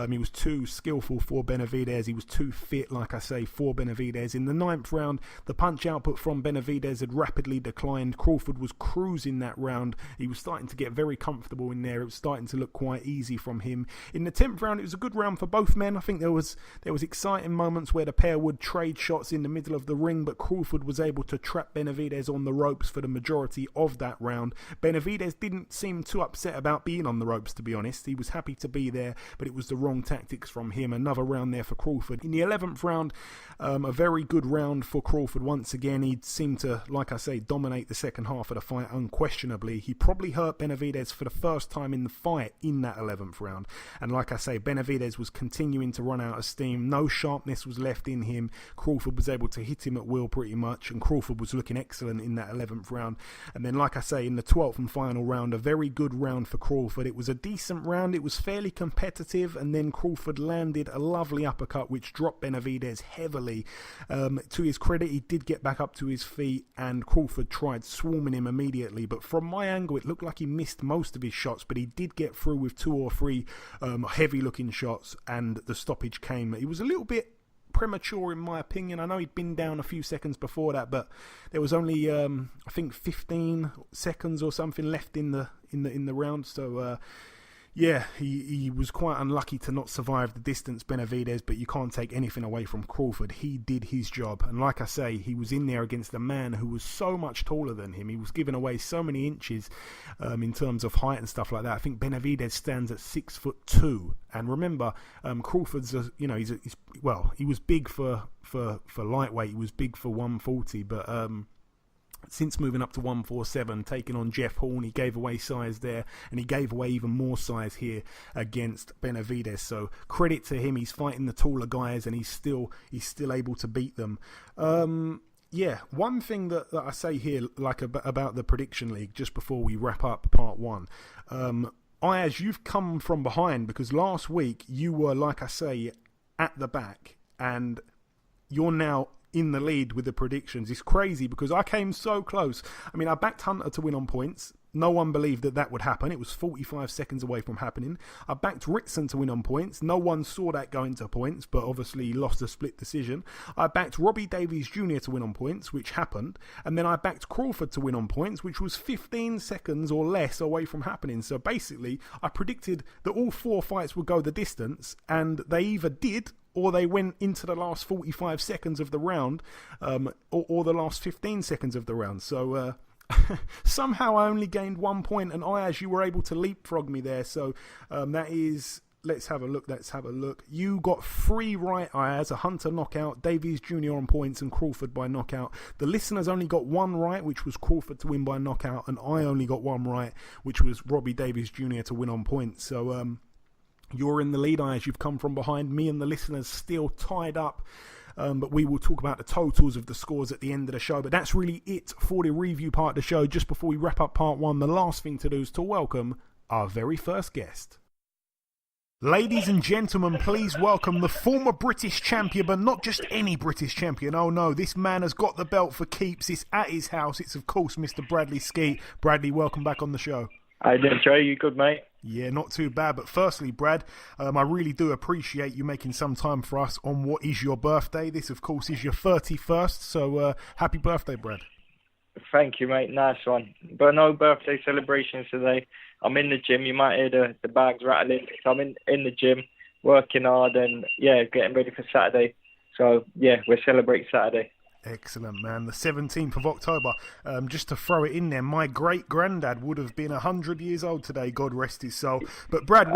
[SPEAKER 6] He was too skillful for Benavidez. He was too fit, like I say, for Benavidez. In the 9th round, the punch output from Benavidez had rapidly declined. Crawford was cruising that round. He was starting to get very comfortable in there. It was starting to look quite easy from him. In the 10th round, it was a good round for both men. I think there was exciting moments where the pair would trade shots in the middle of the ring, but Crawford was able to trap Benavidez on the ropes for the majority of that round. Benavidez didn't seem too upset about being on the ropes, to be honest. He was happy to be there, but it was the wrong tactics from him. Another round there for Crawford. In the 11th round, a very good round for Crawford once again. He seemed to, like I say, dominate the second half of the fight unquestionably. He probably hurt Benavidez for the first time in the fight in that 11th round. And like I say, Benavidez was continuing to run out of steam. No sharpness was left in him. Crawford was able to hit him at will pretty much, and Crawford was looking excellent in that 11th round. And then, like I say, in the 12th and final round, a very good round for Crawford. It was a decent round. It was fairly competitive, and then Crawford landed a lovely uppercut which dropped Benavidez heavily. To his credit, he did get back up to his feet, and Crawford tried swarming him immediately, but from my angle it looked like he missed most of his shots, but he did get through with 2 or 3 heavy looking shots, and the stoppage came. He was a little bit premature in my opinion. I know he'd been down a few seconds before that, but there was only I think 15 seconds or something left in the round, so yeah, he was quite unlucky to not survive the distance, Benavidez, but you can't take anything away from Crawford. He did his job, and like I say, he was in there against a man who was so much taller than him. He was giving away so many inches in terms of height and stuff like that. I think Benavidez stands at 6'2", and remember, Crawford's he was big for lightweight. He was big for 140, but since moving up to 147, taking on Jeff Horn, he gave away size there, and he gave away even more size here against Benavidez. So credit to him, he's fighting the taller guys, and he's still able to beat them. Yeah, one thing that I say here, like about the prediction league, just before we wrap up part 1, Ayaz, you've come from behind, because last week you were, like I say, at the back, and you're now in the lead with the predictions. It's crazy because I came so close. I mean, I backed Hunter to win on points. No one believed that would happen. It was 45 seconds away from happening. I backed Ritson to win on points. No one saw that going to points, but obviously he lost a split decision. I backed Robbie Davies Jr. to win on points, which happened. And then I backed Crawford to win on points, which was 15 seconds or less away from happening. So basically, I predicted that all 4 fights would go the distance, and they either did, or they went into the last 45 seconds of the round, or the last 15 seconds of the round. So somehow I only gained 1 point, and Ayaz, you were able to leapfrog me there. So that is, let's have a look. You got 3 right, Ayaz: a Hunter knockout, Davies Jr. on points, and Crawford by knockout. The listeners only got 1 right, which was Crawford to win by knockout, and I only got 1 right, which was Robbie Davies Jr. to win on points. So you're in the lead, Ayaz. You've come from behind. Me and the listeners still tied up. But we will talk about the totals of the scores at the end of the show. But that's really it for the review part of the show. Just before we wrap up part 1, the last thing to do is to welcome our very first guest. Ladies and gentlemen, please welcome the former British champion, but not just any British champion. Oh no, this man has got the belt for keeps. It's at his house. It's, of course, Mr. Bradley Skeete. Bradley, welcome back on the show.
[SPEAKER 7] How you doing, Trey? You good, mate?
[SPEAKER 6] Yeah, not too bad. But firstly, Brad, I really do appreciate you making some time for us on what is your birthday. This, of course, is your 31st. So happy birthday, Brad.
[SPEAKER 7] Thank you, mate. Nice one. But no birthday celebrations today. I'm in the gym. You might hear the bags rattling. So I'm in the gym, working hard, and, yeah, getting ready for Saturday. So, yeah, we'll celebrate Saturday.
[SPEAKER 6] Excellent, man. The 17th of October. Just to throw it in there, my great-granddad would have been 100 years old today, God rest his soul. But, Brad,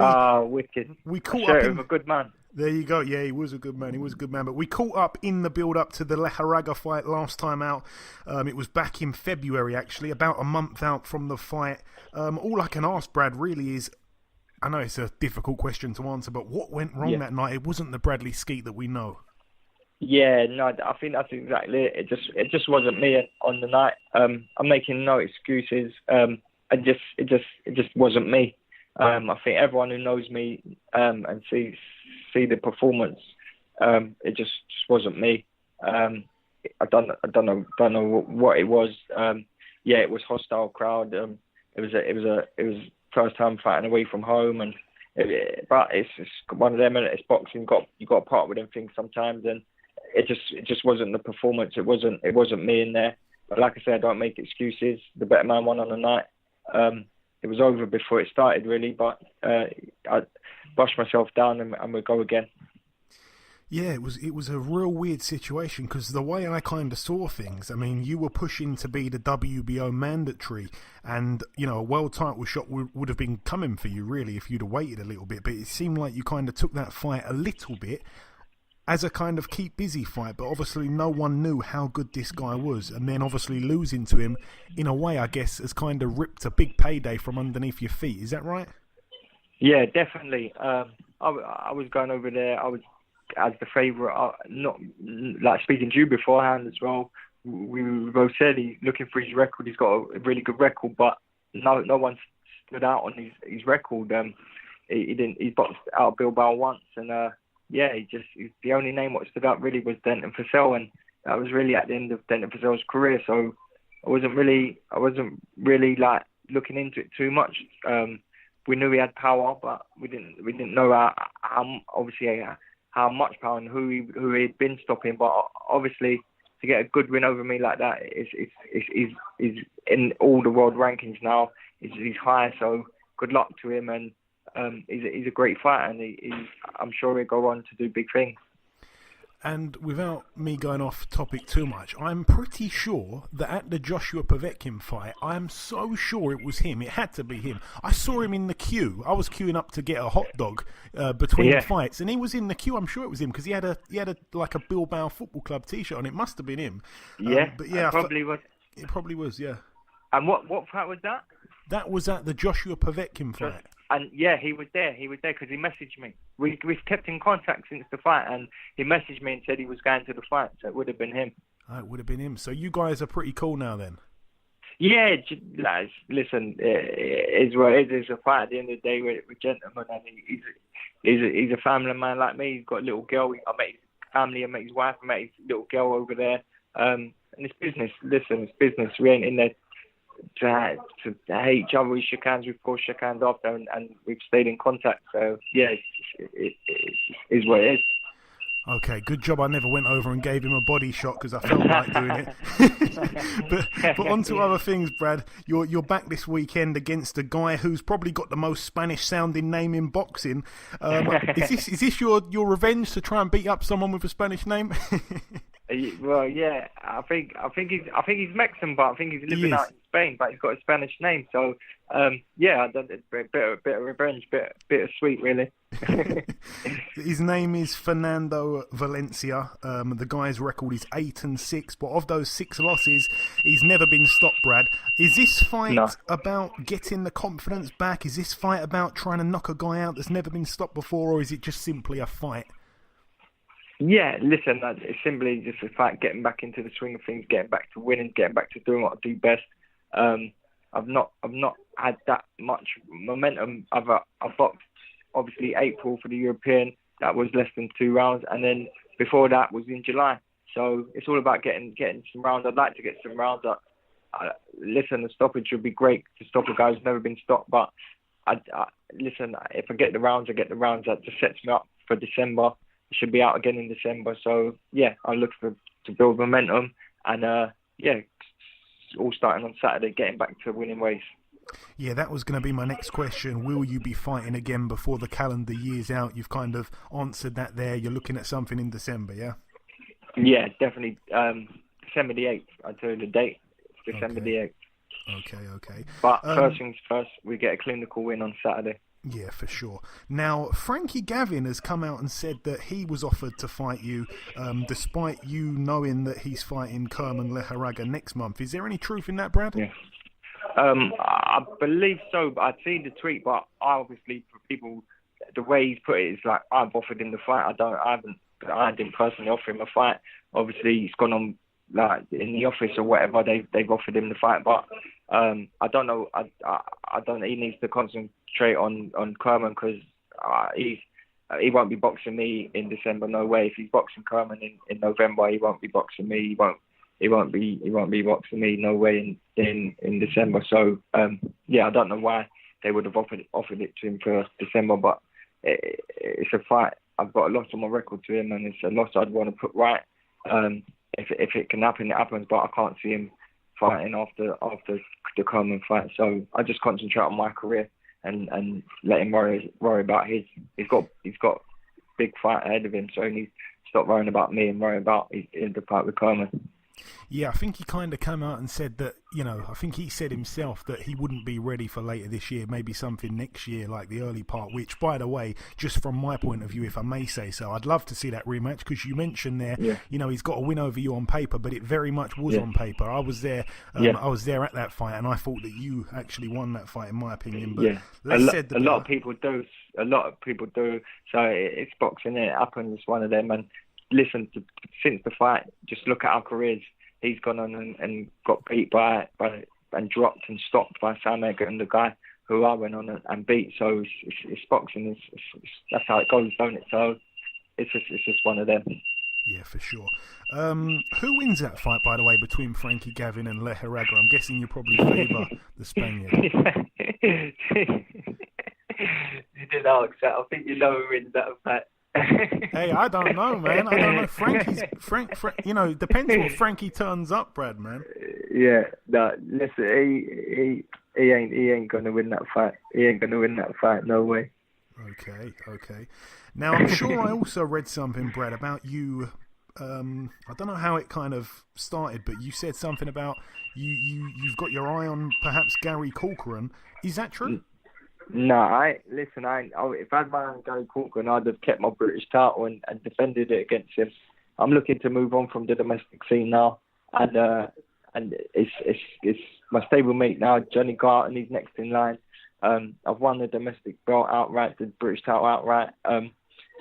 [SPEAKER 7] wicked.
[SPEAKER 6] We caught up in...
[SPEAKER 7] a good man.
[SPEAKER 6] There you go. Yeah, he was a good man. But we caught up in the build-up to the Lejarraga fight last time out. It was back in February, actually, about a month out from the fight. All I can ask, Brad, really is... I know it's a difficult question to answer, but what went wrong that night? It wasn't the Bradley Skeete that we know.
[SPEAKER 7] Yeah, no, I think that's exactly it. It just wasn't me on the night. I'm making no excuses. It just wasn't me. I think everyone who knows me and see the performance, it just wasn't me. I don't know what it was. It was hostile crowd. It was first time fighting away from home, but it's one of them. And it's boxing. You got to part with them things sometimes, and it just wasn't the performance. It wasn't me in there. But like I said, I don't make excuses. The better man won on the night. It was over before it started, really. But I brushed myself down and we'll go again.
[SPEAKER 6] Yeah, it was a real weird situation because the way I kind of saw things, I mean, you were pushing to be the WBO mandatory, and a world title shot would have been coming for you really if you'd have waited a little bit. But it seemed like you kind of took that fight a little bit as a kind of keep busy fight, but obviously no one knew how good this guy was, and then obviously losing to him in a way, I guess, has kind of ripped a big payday from underneath your feet. Is that right?
[SPEAKER 7] Yeah, definitely. I was going over there. I was as the favourite, not like speaking to you beforehand as well. We both said he's looking for his record. He's got a really good record, but no one stood out on his record. He boxed out Bilbao once, and the only name what stood out really was Denton Fussell, and that was really at the end of Denton Fussell's career. So I wasn't really like looking into it too much. We knew he had power, but we didn't know how much power and who he'd been stopping. But obviously, to get a good win over me like that is in all the world rankings now. He's high, so good luck to him. And he's a great fighter, and I'm sure he'll go on to do big things.
[SPEAKER 6] And without me going off topic too much, I'm pretty sure that at the Joshua Povetkin fight, I'm so sure it was him. It had to be him. I saw him in the queue. I was queuing up to get a hot dog between fights, and he was in the queue. I'm sure it was him because he had a like a Bilbao Football Club T-shirt on. It must have been him.
[SPEAKER 7] But yeah, probably was.
[SPEAKER 6] It probably was. Yeah.
[SPEAKER 7] And what fight was that?
[SPEAKER 6] That was at the Joshua Povetkin fight.
[SPEAKER 7] And yeah, he was there because he messaged me. We've kept in contact since the fight, and he messaged me and said he was going to the fight, so it would have been him.
[SPEAKER 6] It would have been him. So you guys are pretty cool now then?
[SPEAKER 7] Yeah, listen, it's what it is. It's a fight at the end of the day. We're gentlemen, and he's a family man like me. He's got a little girl. I met his family, I met his wife, I met his little girl over there. And it's business. Listen, it's business. We ain't in there to hate each other. We shook hands before, shook hands after, and we've stayed in contact. So yeah, it is what it is.
[SPEAKER 6] Okay, good job I never went over and gave him a body shot because I felt like doing it. but on to other things, Brad. You're back this weekend against a guy who's probably got the most Spanish-sounding name in boxing. Is this your revenge to try and beat up someone with a Spanish name?
[SPEAKER 7] Well, yeah, I think he's Mexican, but I think he's living out in Spain, but he's got a Spanish name. So, yeah, I done it. Bit of revenge, bit of sweet, really.
[SPEAKER 6] His name is Fernando Valencia. The guy's record is 8-6, but of those 6 losses, he's never been stopped, Brad. Is this fight about getting the confidence back? Is this fight about trying to knock a guy out that's never been stopped before, or is it just simply a fight?
[SPEAKER 7] Yeah, listen, it's simply just a fact, getting back into the swing of things, getting back to winning, getting back to doing what I do best. I've not had that much momentum. I've boxed obviously April for the European. That was less than 2 rounds, and then before that was in July. So it's all about getting some rounds. I'd like to get some rounds. Listen, the stoppage would be great to stop a guy who's never been stopped. But listen, if I get the rounds, I get the rounds. That just sets me up for December. Should be out again in December, so yeah, I look to build momentum, and all starting on Saturday, getting back to winning ways.
[SPEAKER 6] Yeah, that was going to be my next question. Will you be fighting again before the calendar year's out? You've kind of answered that there. You're looking at something in December, yeah?
[SPEAKER 7] Yeah, definitely. December the 8th. I'll tell you the date. It's December the 8th.
[SPEAKER 6] Okay.
[SPEAKER 7] But first things first, we get a clinical win on Saturday.
[SPEAKER 6] Yeah, for sure. Now, Frankie Gavin has come out and said that he was offered to fight you, despite you knowing that he's fighting Kerman Lejarraga next month. Is there any truth in that, Brad?
[SPEAKER 7] Yeah. I believe so, but I'd seen the tweet, but obviously for people, the way he's put it is like, I've offered him the fight. I didn't personally offer him a fight. Obviously, he's gone on like in the office or whatever. They've offered him the fight, but I don't know. I don't. He needs to concentrate on Kerman because he won't be boxing me in December. No way. If he's boxing Kerman in November, he won't be boxing me. He won't be boxing me. No way in December. So I don't know why they would have offered it to him for December, but it's a fight. I've got a lot on my record to him, and it's a lot I'd want to put right. If it can happen, it happens. But I can't see him fighting after the Kerman fight. So I just concentrate on my career and let him worry about his. He's got big fight ahead of him, so he needs to stop worrying about me and worry about the fight with Kerman.
[SPEAKER 6] Yeah, I think he kind of came out and said that, I think he said himself that he wouldn't be ready for later this year, maybe something next year, like the early part, which, by the way, just from my point of view, if I may say so, I'd love to see that rematch because you mentioned there, he's got a win over you on paper, but it very much was on paper. I was there I was there at that fight, and I thought that you actually won that fight, in my opinion. But
[SPEAKER 7] a lot of people do. So it's boxing, it happens, it's one of them. And listen, since the fight, just look at our careers. He's gone on and got beat by and dropped and stopped by Sam Eggert and the guy who I went on and beat. So it's boxing. That's how it goes, don't it? So it's just one of them.
[SPEAKER 6] Yeah, for sure. Who wins that fight, by the way, between Frankie Gavin and Lejarraga? I'm guessing you probably favour the Spaniard.
[SPEAKER 7] You did ask that. I think you know who wins that fight.
[SPEAKER 6] Hey, I don't know, man. I don't know. Frank. Depends what Frankie turns up, Brad, man.
[SPEAKER 7] Yeah, no. Listen, he ain't gonna win that fight. He ain't gonna win that fight. No way.
[SPEAKER 6] Okay. Now, I'm sure I also read something, Brad, about you. I don't know how it kind of started, but you said something about you've got your eye on perhaps Gary Corcoran. Is that true?
[SPEAKER 7] No, if I had my own Gary Corcoran, I'd have kept my British title and defended it against him. I'm looking to move on from the domestic scene now, and it's my stablemate now, Johnny Garton. He's next in line. I've won the domestic belt outright, the British title outright.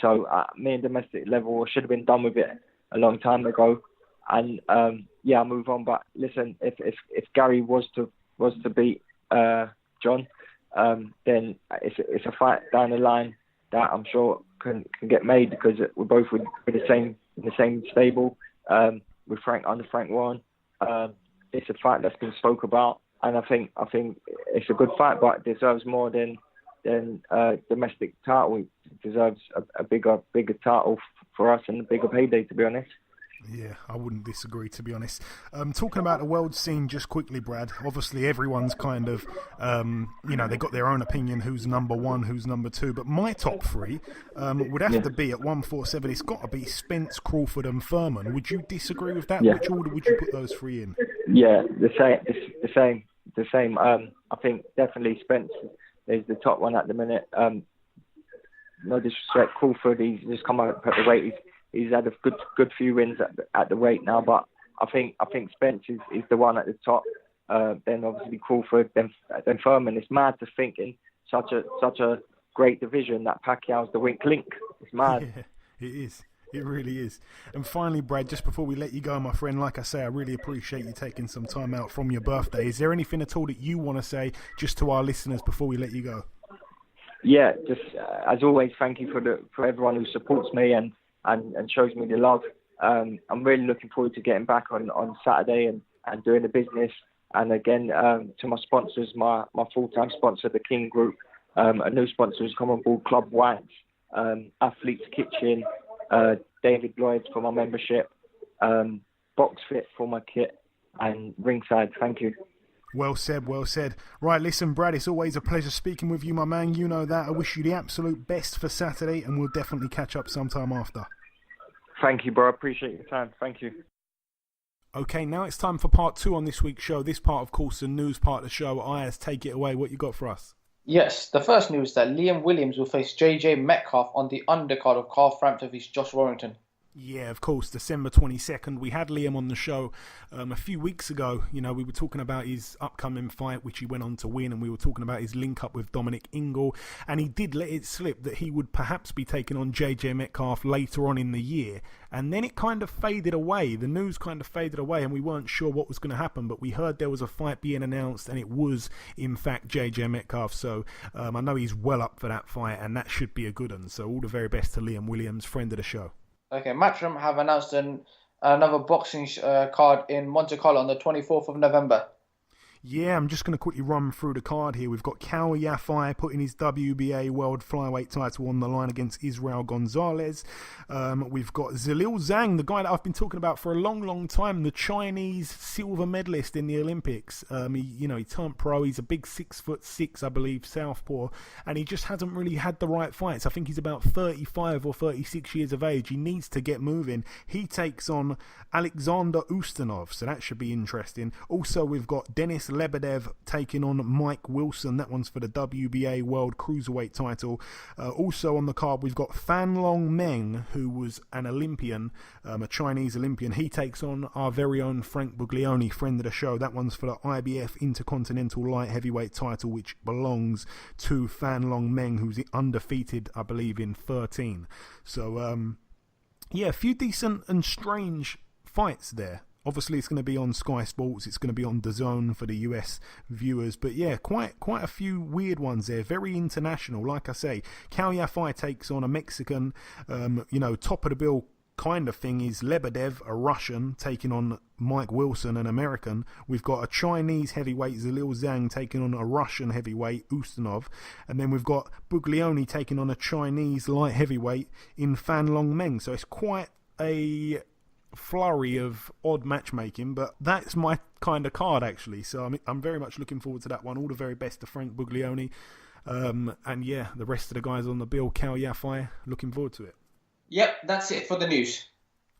[SPEAKER 7] So me and domestic level, I should have been done with it a long time ago. And I move on. But listen, if Gary was to beat John, then it's a fight down the line that I'm sure can get made because we're both in the same stable with Frank under Frank Warren. It's a fight that's been spoke about, and I think it's a good fight, but it deserves more than domestic title. It deserves a bigger title for us and a bigger payday, to be honest.
[SPEAKER 6] Yeah, I wouldn't disagree, to be honest. Talking about the world scene just quickly, Brad, obviously everyone's kind of, they got their own opinion who's number one, who's number two, but my top three would have to be at 147. It's got to be Spence, Crawford and Furman. Would you disagree with that? Yeah. Which order would you put those three in?
[SPEAKER 7] Yeah, the same. I think definitely Spence is the top one at the minute. No disrespect, Crawford, he's just come out at the weight. He's had a good few wins at the weight now, but I think Spence is the one at the top. Then obviously Crawford, then Furman. It's mad to think in such a great division that Pacquiao's the weak link. It's mad.
[SPEAKER 6] Yeah, it is. It really is. And finally, Brad, just before we let you go, my friend, like I say, I really appreciate you taking some time out from your birthday. Is there anything at all that you want to say just to our listeners before we let you go?
[SPEAKER 7] Yeah, just as always, thank you for everyone who supports me and shows me the love. I'm really looking forward to getting back on Saturday and doing the business. And again, to my sponsors, my full-time sponsor, the King Group, a new sponsor who's come on board, Club Whites, Athlete's Kitchen, David Lloyd for my membership, Box Fit for my kit, and Ringside. Thank you.
[SPEAKER 6] Well said, well said. Right, listen, Brad, it's always a pleasure speaking with you, my man. You know that. I wish you the absolute best for Saturday, and we'll definitely catch up sometime after.
[SPEAKER 7] Thank you, bro. I appreciate your time. Thank you.
[SPEAKER 6] Okay, now it's time for part two on this week's show. This part, of course, the news part of the show. Ayaz, take it away. What you got for us?
[SPEAKER 4] Yes, the first news is that Liam Williams will face JJ Metcalf on the undercard of Carl Frampton vs Josh Warrington.
[SPEAKER 6] Yeah, of course, December 22nd. We had Liam on the show a few weeks ago. You know, we were talking about his upcoming fight, which he went on to win, and we were talking about his link-up with Dominic Ingle, and he did let it slip that he would perhaps be taking on JJ Metcalf later on in the year, and then it kind of faded away. The news kind of faded away, and we weren't sure what was going to happen, but we heard there was a fight being announced, and it was, in fact, JJ Metcalf, so I know he's well up for that fight, and that should be a good one, so all the very best to Liam Williams, friend of the show.
[SPEAKER 4] Okay, Matchroom have announced another boxing card in Monte Carlo on the 24th of November.
[SPEAKER 6] Yeah, I'm just going to quickly run through the card here. We've got Cal Yafai putting his WBA World Flyweight title on the line against Israel Gonzalez. We've got Zalil Zhang, the guy that I've been talking about for a long, long time, the Chinese silver medalist in the Olympics. He turned pro. He's a big 6'6", I believe, southpaw, and he just hasn't really had the right fights. I think he's about 35 or 36 years of age. He needs to get moving. He takes on Alexander Ustinov, so that should be interesting. Also, we've got Denis Lebedev taking on Mike Wilson. That one's for the WBA World Cruiserweight title. Also on the card, we've got Fan Long Meng, who was an Olympian, a Chinese Olympian. He takes on our very own Frank Buglioni, friend of the show. That one's for the IBF Intercontinental Light Heavyweight title, which belongs to Fan Long Meng, who's undefeated, I believe, in 13. So, a few decent and strange fights there. Obviously, it's going to be on Sky Sports. It's going to be on DAZN for the US viewers. But yeah, quite a few weird ones there. Very international. Like I say, Cal Yafai takes on a Mexican. Top of the bill kind of thing is Lebedev, a Russian, taking on Mike Wilson, an American. We've got a Chinese heavyweight, Zalil Zhang, taking on a Russian heavyweight, Ustinov. And then we've got Buglioni taking on a Chinese light heavyweight in Fan Long Meng. So it's quite a flurry of odd matchmaking, but that's my kind of card, actually. So I'm very much looking forward to that one. All the very best to Frank Buglioni. And yeah, the rest of the guys on the bill, Cal Yafai, looking forward to it.
[SPEAKER 4] Yep, that's it for the news.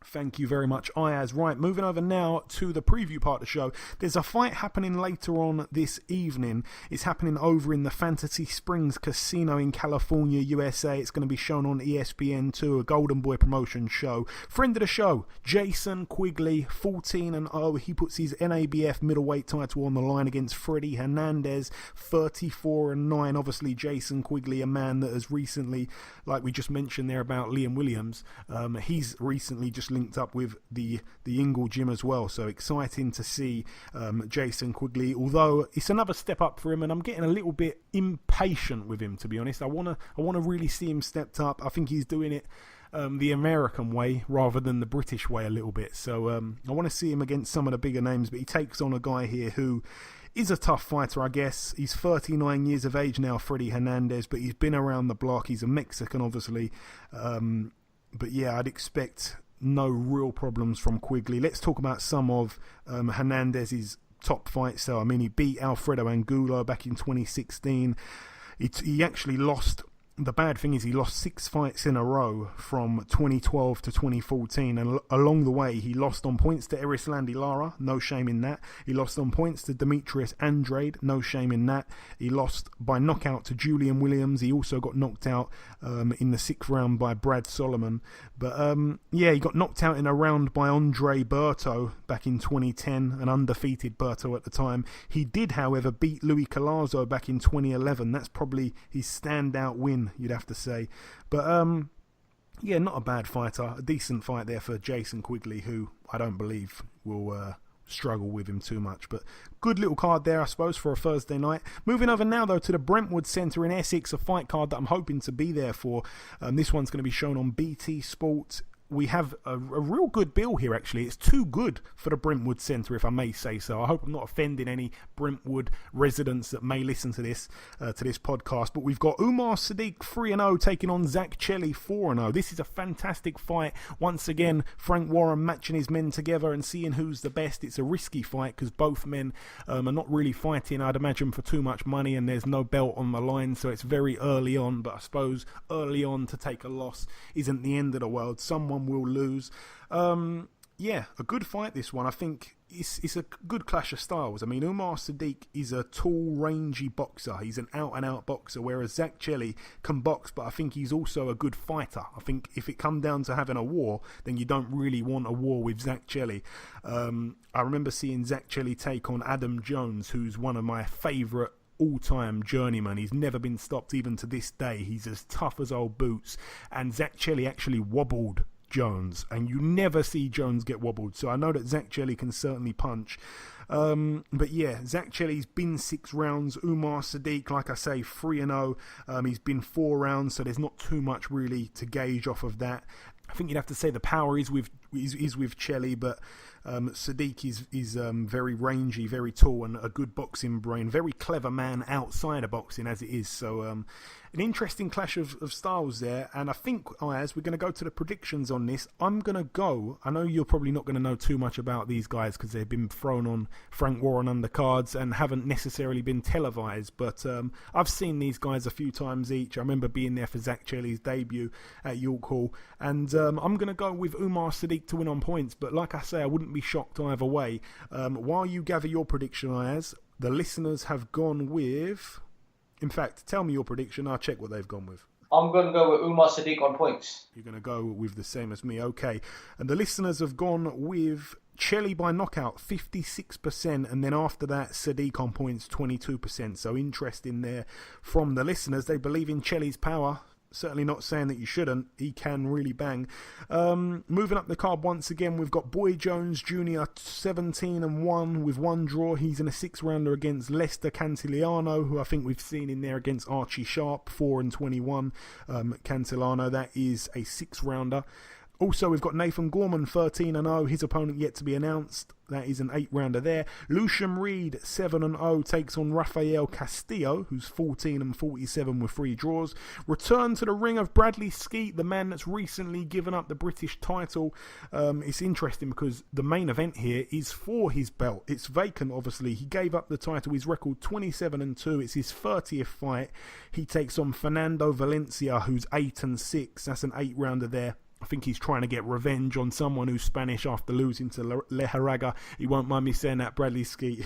[SPEAKER 6] Thank you very much, Ayaz. Right, moving over now to the preview part of the show. There's a fight happening later on this evening. It's happening over in the Fantasy Springs Casino in California, USA. It's going to be shown on ESPN2, a Golden Boy promotion show. Friend of the show, Jason Quigley, 14-0. He puts his NABF middleweight title on the line against Freddie Hernandez, 34-9. Obviously, Jason Quigley, a man that has recently, like we just mentioned there about Liam Williams, he's recently just linked up with the Ingle gym as well, so exciting to see Jason Quigley, although it's another step up for him, and I'm getting a little bit impatient with him, to be honest. I want to really see him stepped up. I think he's doing it the American way rather than the British way a little bit, so I want to see him against some of the bigger names, but he takes on a guy here who is a tough fighter, I guess. He's 39 years of age now, Freddie Hernandez, but he's been around the block. He's a Mexican, obviously, but yeah, I'd expect no real problems from Quigley. Let's talk about some of Hernandez's top fights. So, I mean, he beat Alfredo Angulo back in 2016. He actually lost. The bad thing is he lost 6 fights in a row from 2012 to 2014, and along the way he lost on points to Erislandy Lara, no shame in that. He lost on points to Demetrius Andrade, no shame in that. He lost by knockout to Julian Williams. He also got knocked out in the 6th round by Brad Solomon. But he got knocked out in a round by Andre Berto back in 2010, an undefeated Berto at the time. He did, however, beat Louis Collazo back in 2011. That's probably his standout win, you'd have to say. But not a bad fighter. A decent fight there for Jason Quigley, who I don't believe will struggle with him too much. But good little card there, I suppose, for a Thursday night. Moving over now, though, to the Brentwood Centre in Essex, a fight card that I'm hoping to be there for. This one's going to be shown on BT Sport. We have a real good bill here, actually. It's too good for the Brentwood Centre, if I may say so. I hope I'm not offending any Brentwood residents that may listen to this podcast. But we've got Umar Sadiq 3-0 taking on Zach Chelly 4-0. This is a fantastic fight. Once again, Frank Warren matching his men together and seeing who's the best. It's a risky fight because both men are not really fighting, I'd imagine, for too much money, and there's no belt on the line, so it's very early on. But I suppose early on to take a loss isn't the end of the world. Someone will lose. Yeah, a good fight, this one. I think it's a good clash of styles. I mean, Umar Sadiq is a tall, rangy boxer. He's an out-and-out boxer, whereas Zach Chelli can box, but I think he's also a good fighter. I think if it come down to having a war, then you don't really want a war with Zach Chelli. I remember seeing Zach Chelli take on Adam Jones, who's one of my favourite all-time journeyman. He's never been stopped even to this day. He's as tough as old boots, and Zach Chelli actually wobbled Jones, and you never see Jones get wobbled, so I know that Zach Chelli can certainly punch. But yeah, Zach Chelli's been 6 rounds. Umar Sadiq, like I say, 3-0. He's been 4 rounds, so there's not too much really to gauge off of that. I think you'd have to say the power is with Chelli, but Sadiq is very rangy, very tall, and a good boxing brain. Very clever man outside of boxing as it is. So an interesting clash of styles there. And I think, Ayaz, we're going to go to the predictions on this. I'm going to go. I know you're probably not going to know too much about these guys because they've been thrown on Frank Warren undercards and haven't necessarily been televised. But I've seen these guys a few times each. I remember being there for Zach Chelli's debut at York Hall. And I'm going to go with Umar Sadiq to win on points. But like I say, I wouldn't be shocked either way. While you gather your prediction, Ayaz, the listeners have gone with... In fact, tell me your prediction. I'll check what they've gone with.
[SPEAKER 4] I'm going to go with Umar Sadiq on points.
[SPEAKER 6] You're going to go with the same as me. Okay. And the listeners have gone with Chelli by knockout, 56%. And then after that, Sadiq on points, 22%. So interesting there from the listeners. They believe in Chelli's power. Certainly not saying that you shouldn't. He can really bang. Moving up the card once again, we've got Boy Jones Jr. 17-1 with 1 draw. He's in a 6-rounder against Lester Cantillano, who I think we've seen in there against Archie Sharp, 4-21. Cantillano, that is a 6-rounder. Also, we've got Nathan Gorman, 13-0. His opponent yet to be announced. That is an 8-rounder there. Lucian Reed, 7-0, takes on Rafael Castillo, who's 14-47 with 3 draws. Return to the ring of Bradley Skeete, the man that's recently given up the British title. It's interesting because the main event here is for his belt. It's vacant, obviously. He gave up the title. His record 27-2. It's his 30th fight. He takes on Fernando Valencia, who's 8-6. That's an 8-rounder there. I think he's trying to get revenge on someone who's Spanish after losing to Lejarraga. He won't mind me saying that, Bradley Skeete.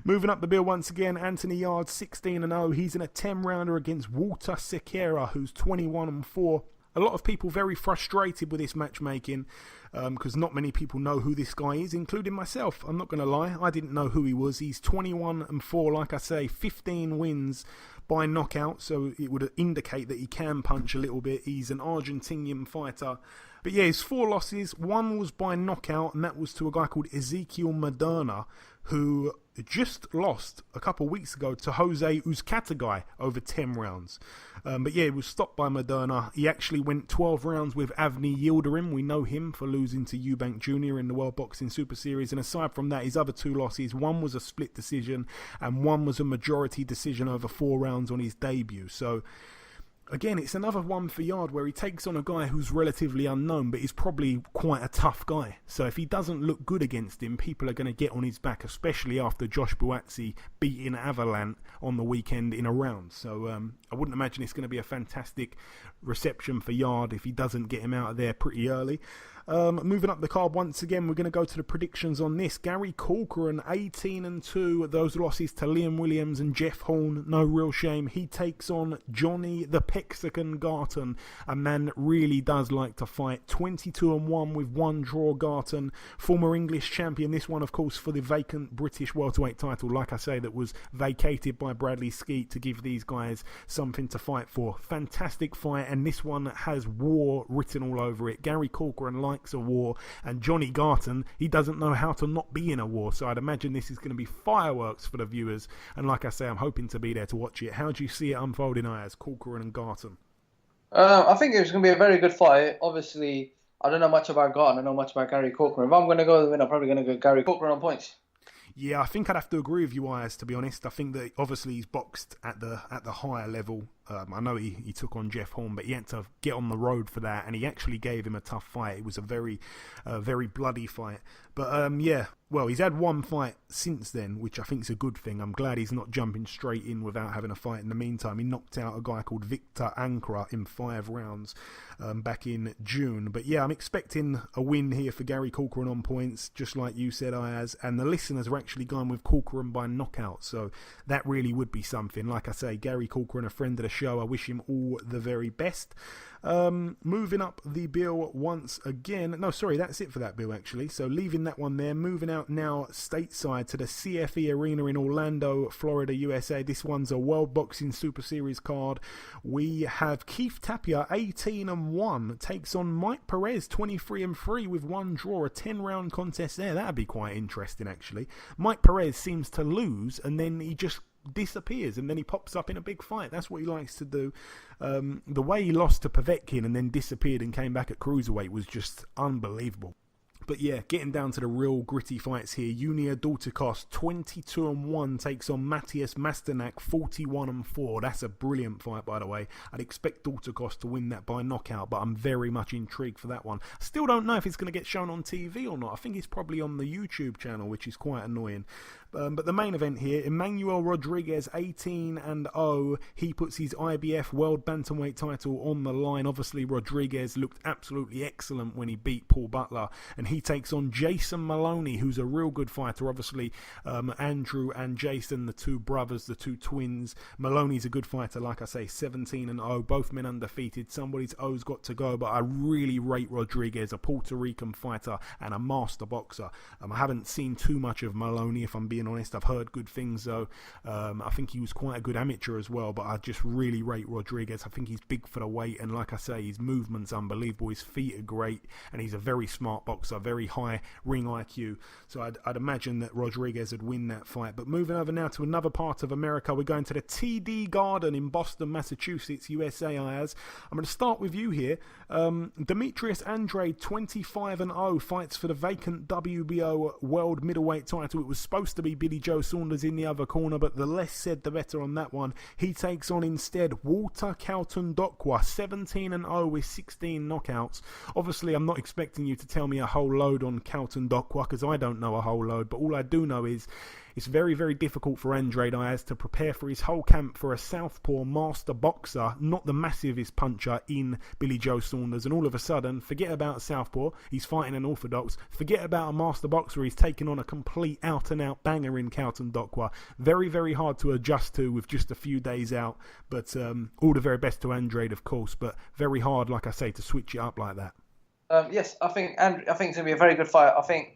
[SPEAKER 6] Moving up the bill once again, Anthony Yarde, 16-0. He's in a 10-rounder against Walter Sequeira, who's 21-4. A lot of people very frustrated with this matchmaking because not many people know who this guy is, including myself. I'm not going to lie, I didn't know who he was. He's 21-4, like I say, 15 wins by knockout, so it would indicate that he can punch a little bit. He's an Argentinian fighter. But yeah, his 4 losses, 1 was by knockout, and that was to a guy called Ezekiel Moderna, who just lost a couple of weeks ago to Jose Uzcategui over 10 rounds. But yeah, he was stopped by Moderna. He actually went 12 rounds with Avni Yildirim. We know him for losing to Eubank Jr. in the World Boxing Super Series. And aside from that, his other 2 losses, 1 was a split decision and 1 was a majority decision over 4 rounds on his debut. So again, it's another one for Yarde where he takes on a guy who's relatively unknown, but he's probably quite a tough guy. So if he doesn't look good against him, people are going to get on his back, especially after Josh Buatsi beating Avalanche on the weekend in a round. So I wouldn't imagine it's going to be a fantastic reception for Yarde if he doesn't get him out of there pretty early. Moving up the card once again, we're going to go to the predictions on this. Gary Corcoran, 18-2. Those losses to Liam Williams and Jeff Horn. No real shame. He takes on Johnny the Pexican Garton, a man that really does like to fight. 22-1 with 1 draw. Garton, former English champion. This one, of course, for the vacant British Welterweight title. Like I say, that was vacated by Bradley Skeete to give these guys something to fight for. Fantastic fight, and this one has war written all over it. Gary Corcoran likes a war, and Johnny Garton, he doesn't know how to not be in a war, so I'd imagine this is going to be fireworks for the viewers, and like I say, I'm hoping to be there to watch it. How do you see it unfolding, Ayaz, Corcoran and Garton?
[SPEAKER 4] I think it's going to be a very good fight. Obviously, I don't know much about Garton, I know much about Gary Corcoran. If I'm going to go to the win, I'm probably going to go Gary Corcoran on points.
[SPEAKER 6] Yeah, I think I'd have to agree with you, Ayaz, to be honest. I think that obviously he's boxed at the higher level I know he took on Jeff Horn, but he had to get on the road for that, and he actually gave him a tough fight. It was a very bloody fight. But well, he's had one fight since then, which I think is a good thing. I'm glad he's not jumping straight in without having a fight in the meantime. He knocked out a guy called Victor Ankara in 5 rounds back in June. But yeah, I'm expecting a win here for Gary Corcoran on points, just like you said, Ayaz. And the listeners are actually going with Corcoran by knockout, so that really would be something. Like I say, Gary Corcoran, a friend of the show. I wish him all the very best. Moving up the bill once again. No, sorry, that's it for that bill, actually. So leaving that one there. Moving out now stateside to the CFE Arena in Orlando, Florida, USA. This one's a World Boxing Super Series card. We have Keith Tapia, 18-1, takes on Mike Perez, 23-3 with 1 draw. A 10-round contest there. That'd be quite interesting, actually. Mike Perez seems to lose, and then he just disappears, and then he pops up in a big fight. That's what he likes to do. The way he lost to Povetkin and then disappeared and came back at cruiserweight was just unbelievable. But yeah, getting down to the real gritty fights here. Junior Dorticos, 22-1, takes on Matthias Masternak, 41-4. That's a brilliant fight, by the way. I'd expect Dorticos to win that by knockout, but I'm very much intrigued for that one. Still don't know if it's going to get shown on TV or not. I think it's probably on the YouTube channel, which is quite annoying. But the main event here, Emmanuel Rodriguez, 18-0. He puts his IBF World Bantamweight title on the line. Obviously, Rodriguez looked absolutely excellent when he beat Paul Butler, and he takes on Jason Maloney, who's a real good fighter. Obviously, Andrew and Jason, the two brothers, the two twins. Maloney's a good fighter, like I say, 17-0. Both men undefeated. Somebody's O's got to go, but I really rate Rodriguez, a Puerto Rican fighter and a master boxer. I haven't seen too much of Maloney, if I'm being honest. I've heard good things, though. I think he was quite a good amateur as well, but I just really rate Rodriguez. I think he's big for the weight, and like I say, his movement's unbelievable. His feet are great, and he's a very smart boxer, very high ring IQ. So I'd imagine that Rodriguez would win that fight. But moving over now to another part of America, we're going to the TD Garden in Boston, Massachusetts, USA. Ayaz. I'm going to start with you here. Demetrius Andrade, 25-0, fights for the vacant WBO World Middleweight title. It was supposed to be Billy Joe Saunders in the other corner, but the less said the better on that one. He takes on instead Walter Calton-Dokwa, 17-0 with 16 knockouts. Obviously, I'm not expecting you to tell me a whole load on Calton-Dokwa, because I don't know a whole load, but all I do know is it's very, very difficult for Andrade Ayaz to prepare for his whole camp for a southpaw master boxer, not the massivest puncher in Billy Joe Saunders, and all of a sudden, forget about southpaw, he's fighting an orthodox, forget about a master boxer, he's taking on a complete out-and-out banger in Calton-Dokwa. Very, very hard to adjust to with just a few days out, but all the very best to Andrade, of course, but very hard, like I say, to switch it up like that.
[SPEAKER 4] Yes, I think it's going to be a very good fight. I think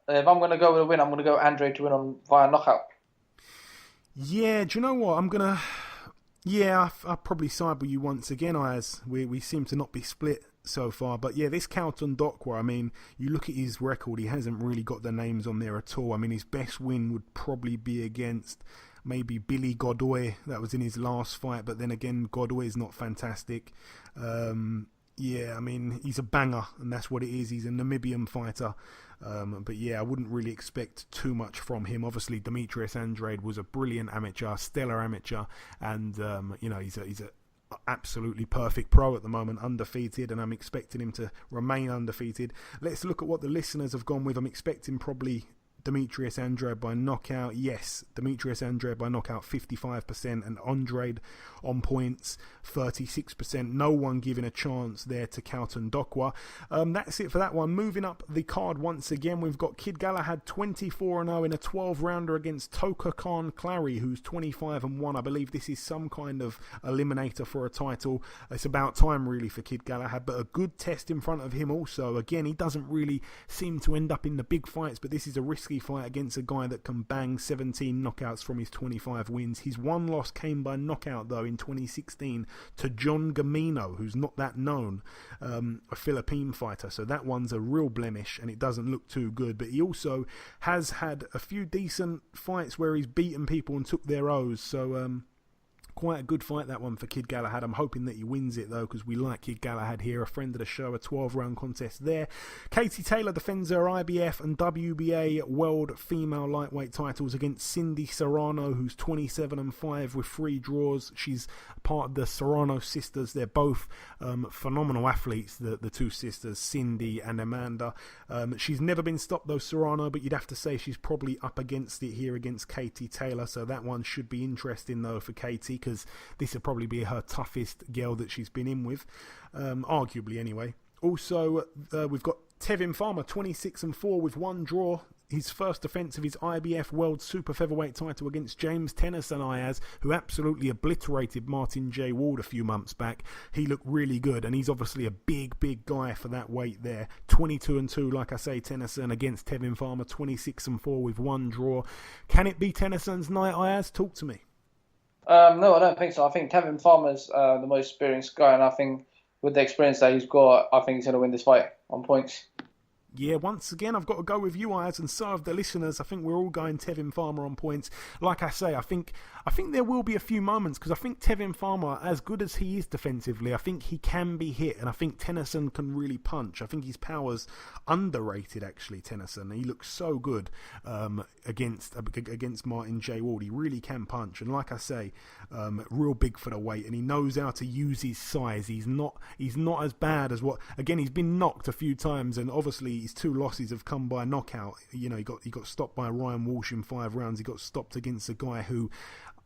[SPEAKER 4] if I'm going to go with a win, I'm going to go Andrade to win on via knockout. Yeah,
[SPEAKER 6] do you know what? I'll probably side with you once again, Ayaz. We seem to not be split so far. But yeah, this Calton-Dokwa, I mean, you look at his record, he hasn't really got the names on there at all. I mean, his best win would probably be against maybe Billy Godoy. That was in his last fight, but then again, Godoy is not fantastic. Yeah, I mean, he's a banger, and that's what it is. He's a Namibian fighter. But yeah, I wouldn't really expect too much from him. Obviously, Demetrius Andrade was a brilliant amateur, stellar amateur, and he's a absolutely perfect pro at the moment, undefeated, and I'm expecting him to remain undefeated. Let's look at what the listeners have gone with. I'm expecting probably Demetrius Andrade by knockout. Yes, Demetrius Andrade by knockout, 55%, and Andrade on points, 36%. No one giving a chance there to Calton-Dokwa. That's it for that one. Moving up the card once again, we've got Kid Galahad, 24-0 in a 12-rounder against Toka Khan Clary, who's 25-1. I believe this is some kind of eliminator for a title. It's about time, really, for Kid Galahad, but a good test in front of him also. Again, he doesn't really seem to end up in the big fights, but this is a risky fight against a guy that can bang 17 knockouts from his 25 wins. His one loss came by knockout, though, in 2016 to John Gamino, who's not that known, a Philippine fighter. So that one's a real blemish, and it doesn't look too good. But he also has had a few decent fights where he's beaten people and took their O's. So quite a good fight, that one, for Kid Galahad. I'm hoping that he wins it, though, because we like Kid Galahad here. A friend of the show, a 12-round contest there. Katie Taylor defends her IBF and WBA World Female Lightweight titles against Cindy Serrano, who's 27-5 with 3 draws. She's part of the Serrano sisters. They're both phenomenal athletes, the two sisters, Cindy and Amanda. She's never been stopped, though, Serrano, but you'd have to say she's probably up against it here against Katie Taylor, so that one should be interesting, though, for Katie, because this will probably be her toughest girl that she's been in with, arguably anyway. Also, we've got Tevin Farmer, 26-4 with 1 draw. His first defence of his IBF World Super Featherweight title against James Tennyson Ayaz, who absolutely obliterated Martin J. Ward a few months back. He looked really good, and he's obviously a big guy for that weight there. 22-2, like I say, Tennyson against Tevin Farmer, 26-4 with 1 draw. Can it be Tennyson's night, Ayaz? Talk to me.
[SPEAKER 4] No, I don't think so. I think Tevin Farmer's the most experienced guy, and I think with the experience that he's got, I think he's going to win this fight on points.
[SPEAKER 6] Yeah, once again, I've got to go with you, Ayaz, and so have the listeners. I think we're all going Tevin Farmer on points. Like I say, I think there will be a few moments, because I think Tevin Farmer, as good as he is defensively, I think he can be hit, and I think Tennyson can really punch. I think his power's underrated, actually, Tennyson. He looks so good against Martin J. Ward. He really can punch, and like I say, real big for the weight, and he knows how to use his size. He's not as bad as what. Again, he's been knocked a few times, and obviously his 2 losses have come by knockout. You know, he got stopped by Ryan Walsh in 5 rounds. He got stopped against a guy who,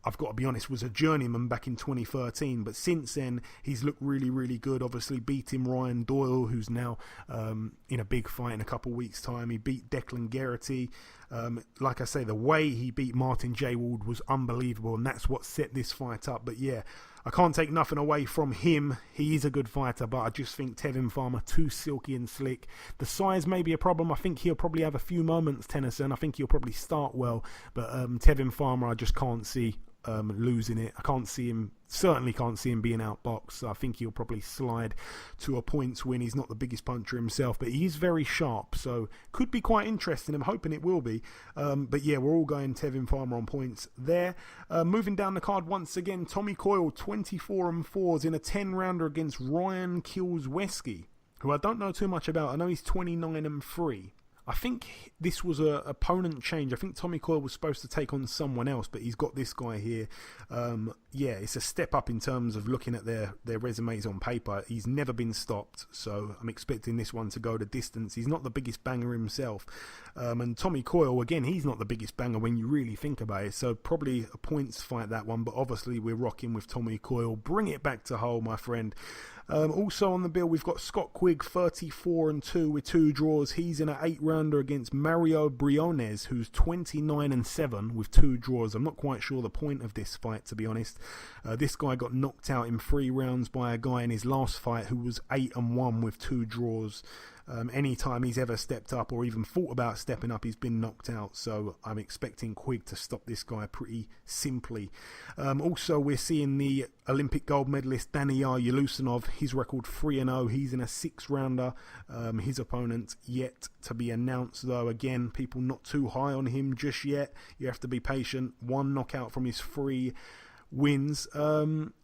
[SPEAKER 6] I've got to be honest, was a journeyman back in 2013. But since then, he's looked really good. Obviously, beating Ryan Doyle, who's now in a big fight in a couple of weeks' time. He beat Declan Geraghty. Like I say, the way he beat Martin J. Ward was unbelievable, and that's what set this fight up. But yeah, I can't take nothing away from him. He is a good fighter, but I just think Tevin Farmer, too silky and slick. The size may be a problem. I think he'll probably have a few moments, Tennyson. I think he'll probably start well, but Tevin Farmer, I just can't see losing it. Certainly can't see him being outboxed. I think he'll probably slide to a points win. He's not the biggest puncher himself, but he is very sharp, so could be quite interesting. I'm hoping it will be. But yeah, we're all going Tevin Farmer on points there. Moving down the card once again, Tommy Coyle, 24-4 in a 10-rounder against Ryan Kilsweski, who I don't know too much about. I know he's 29-3. I think this was a opponent change. I think Tommy Coyle was supposed to take on someone else, but he's got this guy here. Yeah, it's a step up in terms of looking at their resumes on paper. He's never been stopped, so I'm expecting this one to go the distance. He's not the biggest banger himself. And Tommy Coyle, again, he's not the biggest banger when you really think about it, so probably a points fight, that one. But obviously we're rocking with Tommy Coyle. Bring it back to Hull, my friend. Also on the bill, we've got Scott Quigg, 34-2 with 2 draws. He's in an 8-rounder against Mario Briones, who's 29-7 with 2 draws. I'm not quite sure the point of this fight, to be honest. This guy got knocked out in 3 rounds by a guy in his last fight who was 8-1 with 2 draws. Anytime he's ever stepped up or even thought about stepping up, he's been knocked out. So I'm expecting Quigg to stop this guy pretty simply. Also, we're seeing the Olympic gold medalist Daniyar Yelusinov. His record 3-0. He's in a 6-rounder. His opponent yet to be announced, though. Again, people not too high on him just yet. You have to be patient. 1 knockout from his 3 wins.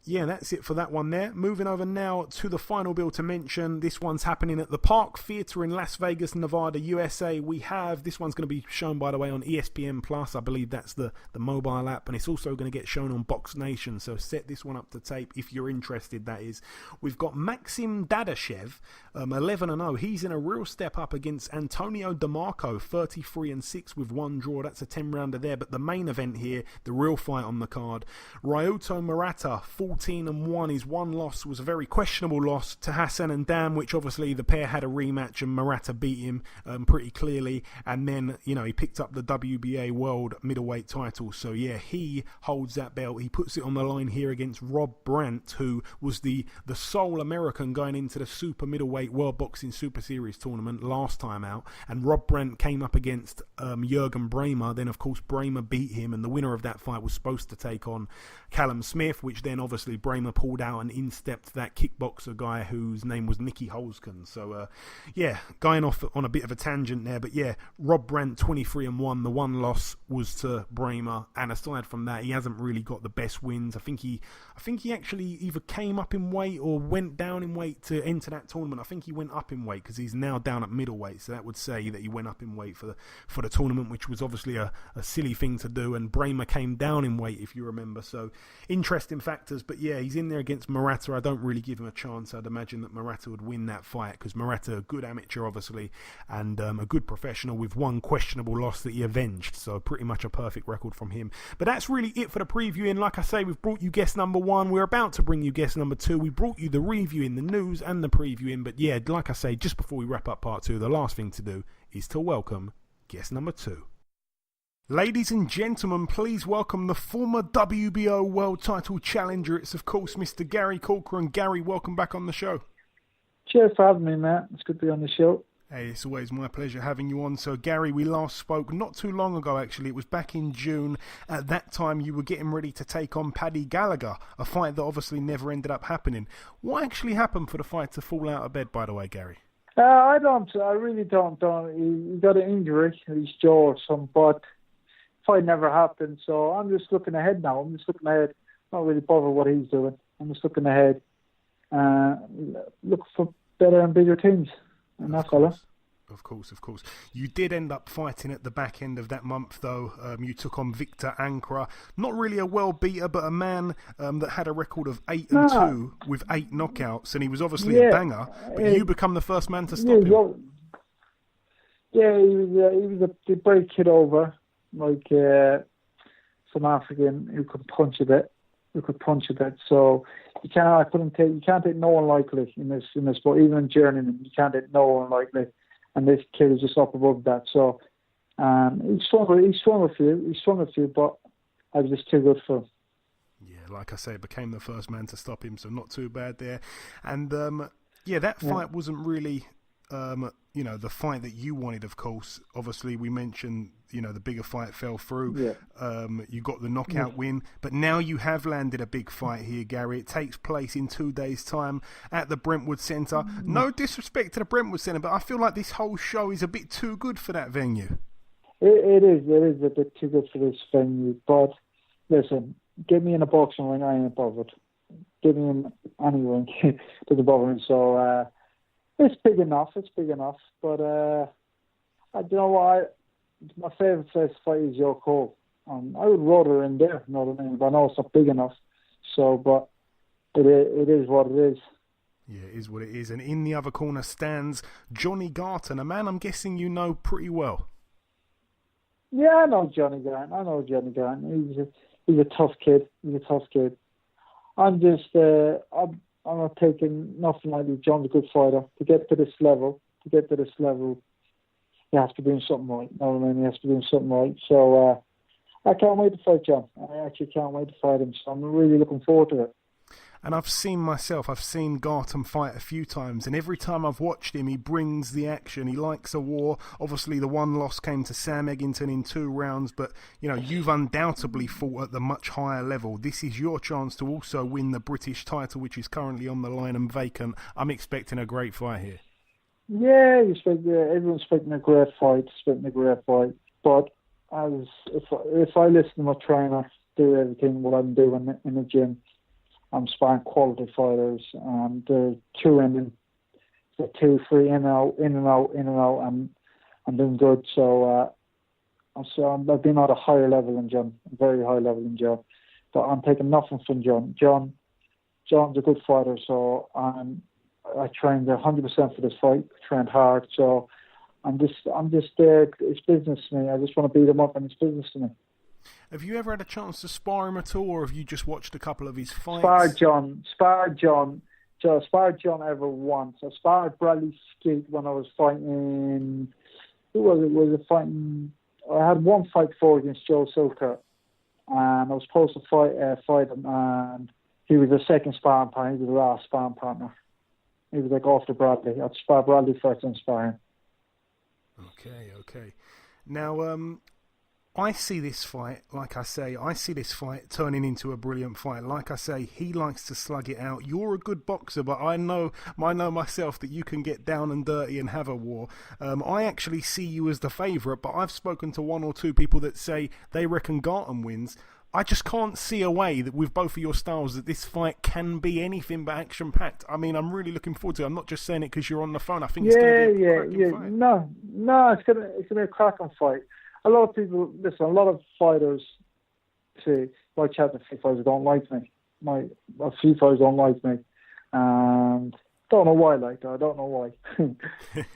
[SPEAKER 6] Yeah, that's it for that one there. Moving over now to the final bill to mention. This one's happening at the Park Theatre in Las Vegas, Nevada, USA. This one's going to be shown, by the way, on ESPN Plus. I believe that's the mobile app, and it's also going to get shown on Box Nation, so set this one up to tape if you're interested, that is. We've got Maxim Dadashev, 11-0. He's in a real step up against Antonio DeMarco, 33-6 with 1 draw. That's a 10-rounder there, but the main event here, the real fight on the card, Ryota Murata, 14-1. His 1 loss was a very questionable loss to Hassan and Dam, which obviously the pair had a rematch and Murata beat him pretty clearly, and then he picked up the WBA World Middleweight title. So yeah, he holds that belt. He puts it on the line here against Rob Brandt, who was the sole American going into the Super Middleweight World Boxing Super Series tournament last time out, and Rob Brandt came up against Jürgen Bremer. Then of course Bremer beat him, and the winner of that fight was supposed to take on Callum Smith, which then obviously Bramer pulled out and in-stepped that kickboxer guy whose name was Nicky Holsken. So, going off on a bit of a tangent there, but yeah, Rob Brandt 23-1. The one loss was to Bramer, and aside from that, he hasn't really got the best wins. I think he actually either came up in weight or went down in weight to enter that tournament. I think he went up in weight because he's now down at middleweight, so that would say that he went up in weight for the tournament, which was obviously a silly thing to do, and Bramer came down in weight, if you remember. So interesting factors, but yeah, he's in there against Murata. I don't really give him a chance. I'd imagine that Murata would win that fight because Murata, a good amateur obviously, and a good professional with one questionable loss that he avenged, so pretty much a perfect record from him. But that's really it for the preview, and like I say, we've brought you guest number 1. We're about to bring you guest number 2. We brought you the review in, the news and the preview in, but yeah, like I say, just before we wrap up part 2, the last thing to do is to welcome guest number 2. Ladies and gentlemen, please welcome the former WBO World Title Challenger. It's, of course, Mr. Gary Corcoran. Gary, welcome back on the show.
[SPEAKER 8] Cheers for having me, Matt. It's good to be on the show.
[SPEAKER 6] Hey, it's always my pleasure having you on. So, Gary, we last spoke not too long ago, actually. It was back in June. At that time, you were getting ready to take on Paddy Gallagher, a fight that obviously never ended up happening. What actually happened for the fight to fall out of bed, by the way, Gary?
[SPEAKER 8] I really don't. He got an injury in his jaw or something, but fight never happened. So I'm just looking ahead now. Not really bothered what he's doing. I'm just looking ahead. Look for better and bigger teams. And that's all.
[SPEAKER 6] Of course. You did end up fighting at the back end of that month, though. You took on Victor Ankara. Not really a well beater, but a man that had a record of 8-2 with 8 knockouts, and he was obviously a banger. But you become the first man to stop him.
[SPEAKER 8] He was a brave kid over, like some African who could punch a bit. So you can't take no one lightly in this sport. Even in journeyman, you can't take no one lightly. And this kid is just up above that. So he swung a few, but I was just too good for him.
[SPEAKER 6] Yeah, like I say, became the first man to stop him, so not too bad there. And that fight wasn't really the fight that you wanted, of course. Obviously, we mentioned, the bigger fight fell through. Yeah. You got the knockout win, but now you have landed a big fight here, Gary. It takes place in 2 days' time at the Brentwood Centre. No disrespect to the Brentwood Centre, but I feel like this whole show is a bit too good for that venue.
[SPEAKER 8] It is a bit too good for this venue, but listen, get me in a boxing ring, I ain't bothered. Get me in any ring, doesn't bother me. So, it's big enough, but I don't know why. My favourite place to fight is York Hall. I would rather in there, you know what I mean? But I know it's not big enough. So, but it is what it is.
[SPEAKER 6] Yeah, it is what it is. And in the other corner stands Johnny Garton, a man I'm guessing you know pretty well.
[SPEAKER 8] Yeah, I know Johnny Garton. He's a tough kid. I'm not taking nothing lightly. John's a good fighter. To get to this level, he has to be doing something right. You know what I mean? He has to be doing something right. So I can't wait to fight John. I actually can't wait to fight him. So I'm really looking forward to it.
[SPEAKER 6] And I've seen Garton fight a few times, and every time I've watched him, he brings the action. He likes a war. Obviously, the one loss came to Sam Eggington in 2 rounds, but you've undoubtedly fought at the much higher level. This is your chance to also win the British title, which is currently on the line and vacant. I'm expecting a great fight here.
[SPEAKER 8] Yeah, everyone's expecting a great fight. But if I listen to my trainer, do everything what I'm doing in the gym, I'm sparring quality fighters, and they're 2 in, 2, 3 in and out, and I'm doing good. So I've been at a higher level than John, a very high level than John. But I'm taking nothing from John. John's a good fighter, so I trained 100% for this fight. Trained hard, so I'm just there. It's business to me. I just want to beat him up, and it's business to me.
[SPEAKER 6] Have you ever had a chance to spar him at all, or have you just watched a couple of his fights?
[SPEAKER 8] Sparred John ever once. I sparred Bradley Skeete when I was fighting. Who was it? Was it fighting? I had one fight before against Joe Silker, and I was supposed to fight him, and he was the second sparring partner. He was the last sparring partner. He was like after Bradley. I'd spar Bradley first and spar him.
[SPEAKER 6] Okay. Now, I see this fight, like I say, turning into a brilliant fight. Like I say, he likes to slug it out. You're a good boxer, but I know myself that you can get down and dirty and have a war. I actually see you as the favourite, but I've spoken to one or two people that say they reckon Garton wins. I just can't see a way that with both of your styles that this fight can be anything but action-packed. I mean, I'm really looking forward to it. I'm not just saying it because you're on the phone. I think it's going to be a cracking fight.
[SPEAKER 8] No, it's gonna be a cracking fight. A lot of people, listen, a lot of fighters say, my chat to a few fighters don't like me. A few fighters don't like me. And don't know why like that. I don't know why.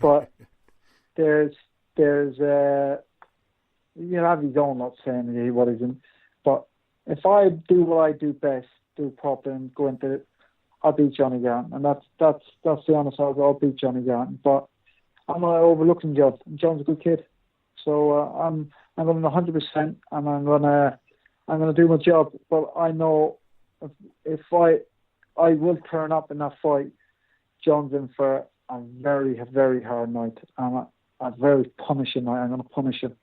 [SPEAKER 8] But there's you have his own not saying what isn't. But if I do what I do best, do proper and go into it, I'll beat Johnny Garton. And that's the honest answer. I'll beat Johnny Garton. But I'm not overlooking John. John's a good kid. So I'm going 100%, and I'm gonna do my job. But I know if I will turn up in that fight, John's in for a very, very hard night, and a very punishing night. I'm going to punish him.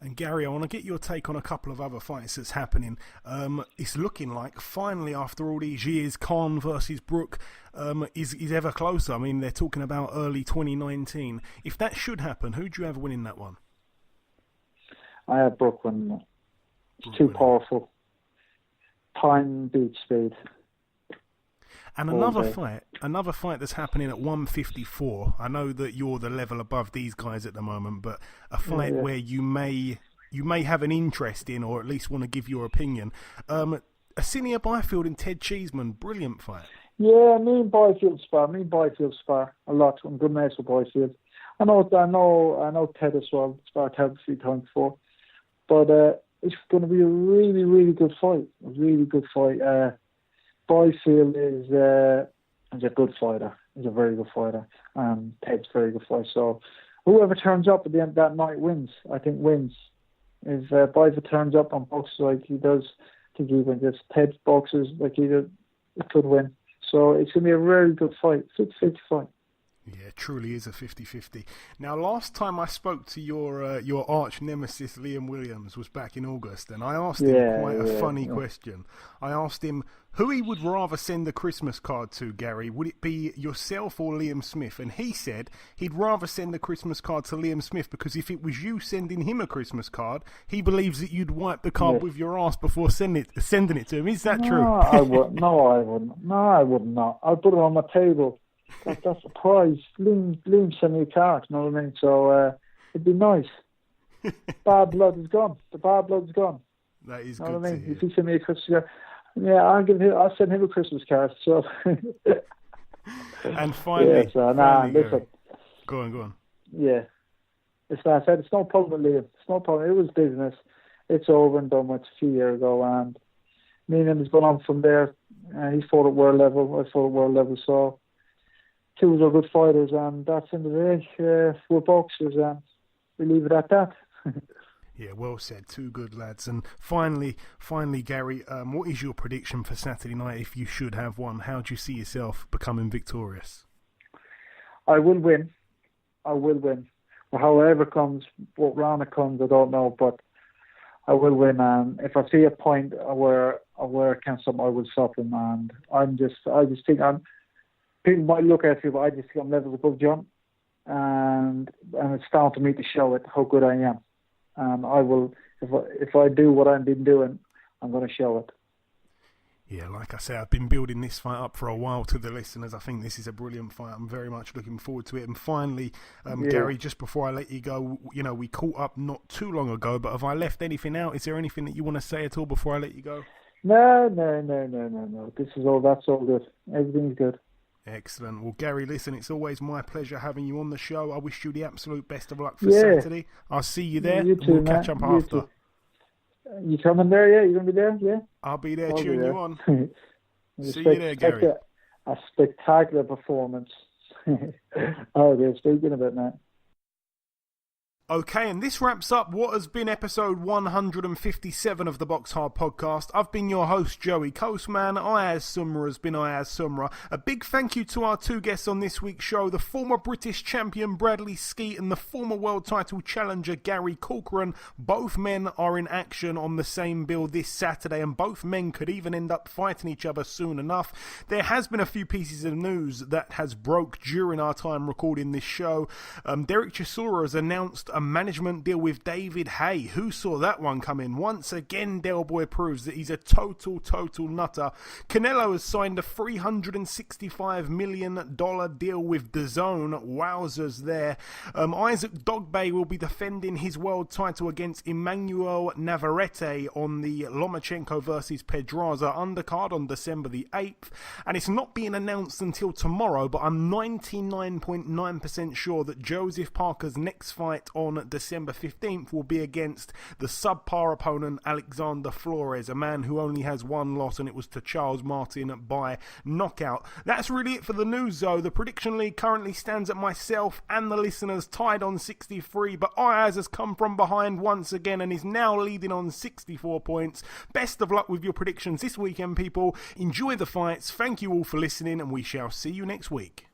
[SPEAKER 6] And Gary, I want to get your take on a couple of other fights that's happening. It's looking like finally, after all these years, Khan versus Brook is ever closer. I mean, they're talking about early 2019. If that should happen, who do you have winning that one?
[SPEAKER 8] I have Brook winning it. It's too powerful. Time beats speed.
[SPEAKER 6] And another fight that's happening at 154. I know that you're the level above these guys at the moment, but a fight where you may have an interest in, or at least want to give your opinion. Acinia Byfield and Ted Cheeseman, brilliant fight.
[SPEAKER 8] Yeah, me and Byfield spar a lot. I'm good mates with Byfield. I know Ted as well. Sparred Ted a few times before, but it's going to be a really, really good fight. A really good fight. Byfield is a good fighter. He's a very good fighter. Ted's a very good fighter. So whoever turns up at the end of that night wins. I think wins. If Byfield turns up and boxes like he does, I think he wins. If Ted boxes like he did, it could win. So it's going to be a very good fight. 50-50 fight.
[SPEAKER 6] Yeah, it truly is a 50-50. Now, last time I spoke to your arch nemesis Liam Williams was back in August, and I asked him quite a funny question. I asked him who he would rather send a Christmas card to, Gary. Would it be yourself or Liam Smith? And he said he'd rather send a Christmas card to Liam Smith because if it was you sending him a Christmas card, he believes that you'd wipe the card with your ass before sending it to him. Is that true?
[SPEAKER 8] I wouldn't. No, I wouldn't. No, I would not. I'd put it on my table. That's a prize. Liam sent me a card, you know what I mean? So it'd be nice. Bad blood is gone. The bad blood's gone.
[SPEAKER 6] That is
[SPEAKER 8] you know
[SPEAKER 6] good
[SPEAKER 8] what I mean?
[SPEAKER 6] to hear.
[SPEAKER 8] If he sent me a Christmas card, I'll send him a Christmas card. So.
[SPEAKER 6] And finally,
[SPEAKER 8] listen.
[SPEAKER 6] Go on.
[SPEAKER 8] Yeah. It's no problem with Liam. It's no problem. It was business. It's over and done with a few years ago, and me and him has gone on from there. He fought at world level. I fought at world level, so. Two are good fighters, and that's in the day. We're boxers, and we leave it at that.
[SPEAKER 6] Yeah, well said. Two good lads. And finally, Gary, what is your prediction for Saturday night if you should have one? How do you see yourself becoming victorious?
[SPEAKER 8] I will win. However comes, what round it comes, I don't know, but I will win. And if I see a point where I can stop, I will stop him. And I just think people might look at me, but I just think I'm levels above John, and it's down to me to show it how good I am. And I will, if I do what I've been doing, I'm going to show it.
[SPEAKER 6] Yeah, like I say, I've been building this fight up for a while to the listeners. I think this is a brilliant fight. I'm very much looking forward to it. And finally, Gary, just before I let you go, we caught up not too long ago, but have I left anything out? Is there anything that you want to say at all before I let you go?
[SPEAKER 8] No. That's all good. Everything's good.
[SPEAKER 6] Excellent. Well, Gary, listen, it's always my pleasure having you on the show. I wish you the absolute best of luck for Saturday. I'll see you there.
[SPEAKER 8] You too,
[SPEAKER 6] we'll catch up after.
[SPEAKER 8] Too. You coming there, yeah? You going to be there, yeah?
[SPEAKER 6] I'll be there cheering you on. See you there, Gary.
[SPEAKER 8] A spectacular performance. Okay, speaking of it now.
[SPEAKER 6] Okay, and this wraps up what has been episode 157 of the BoxHard Podcast. I've been your host, Joey Coastman. Ayaz Sumra has been Ayaz Sumra. A big thank you to our two guests on this week's show, the former British champion Bradley Skeete and the former world title challenger Gary Corcoran. Both men are in action on the same bill this Saturday, and both men could even end up fighting each other soon enough. There has been a few pieces of news that has broke during our time recording this show. Derek Chisora has announced a management deal with David Haye. Who saw that one coming? Once again, Del Boy proves that he's a total nutter. Canelo has signed a $365 million deal with DAZN. Wowzers there. Isaac Dogbay will be defending his world title against Emmanuel Navarrete on the Lomachenko versus Pedraza undercard on December the 8th. And it's not being announced until tomorrow, but I'm 99.9% sure that Joseph Parker's next fight on December 15th will be against the subpar opponent Alexander Flores, a man who only has one loss, and it was to Charles Martin by knockout. That's really it for the news though. The prediction league currently stands at myself and the listeners tied on 63, but Ayaz has come from behind once again and is now leading on 64 points. Best of luck with your predictions this weekend, people. Enjoy the fights. Thank you all for listening, and we shall see you next week.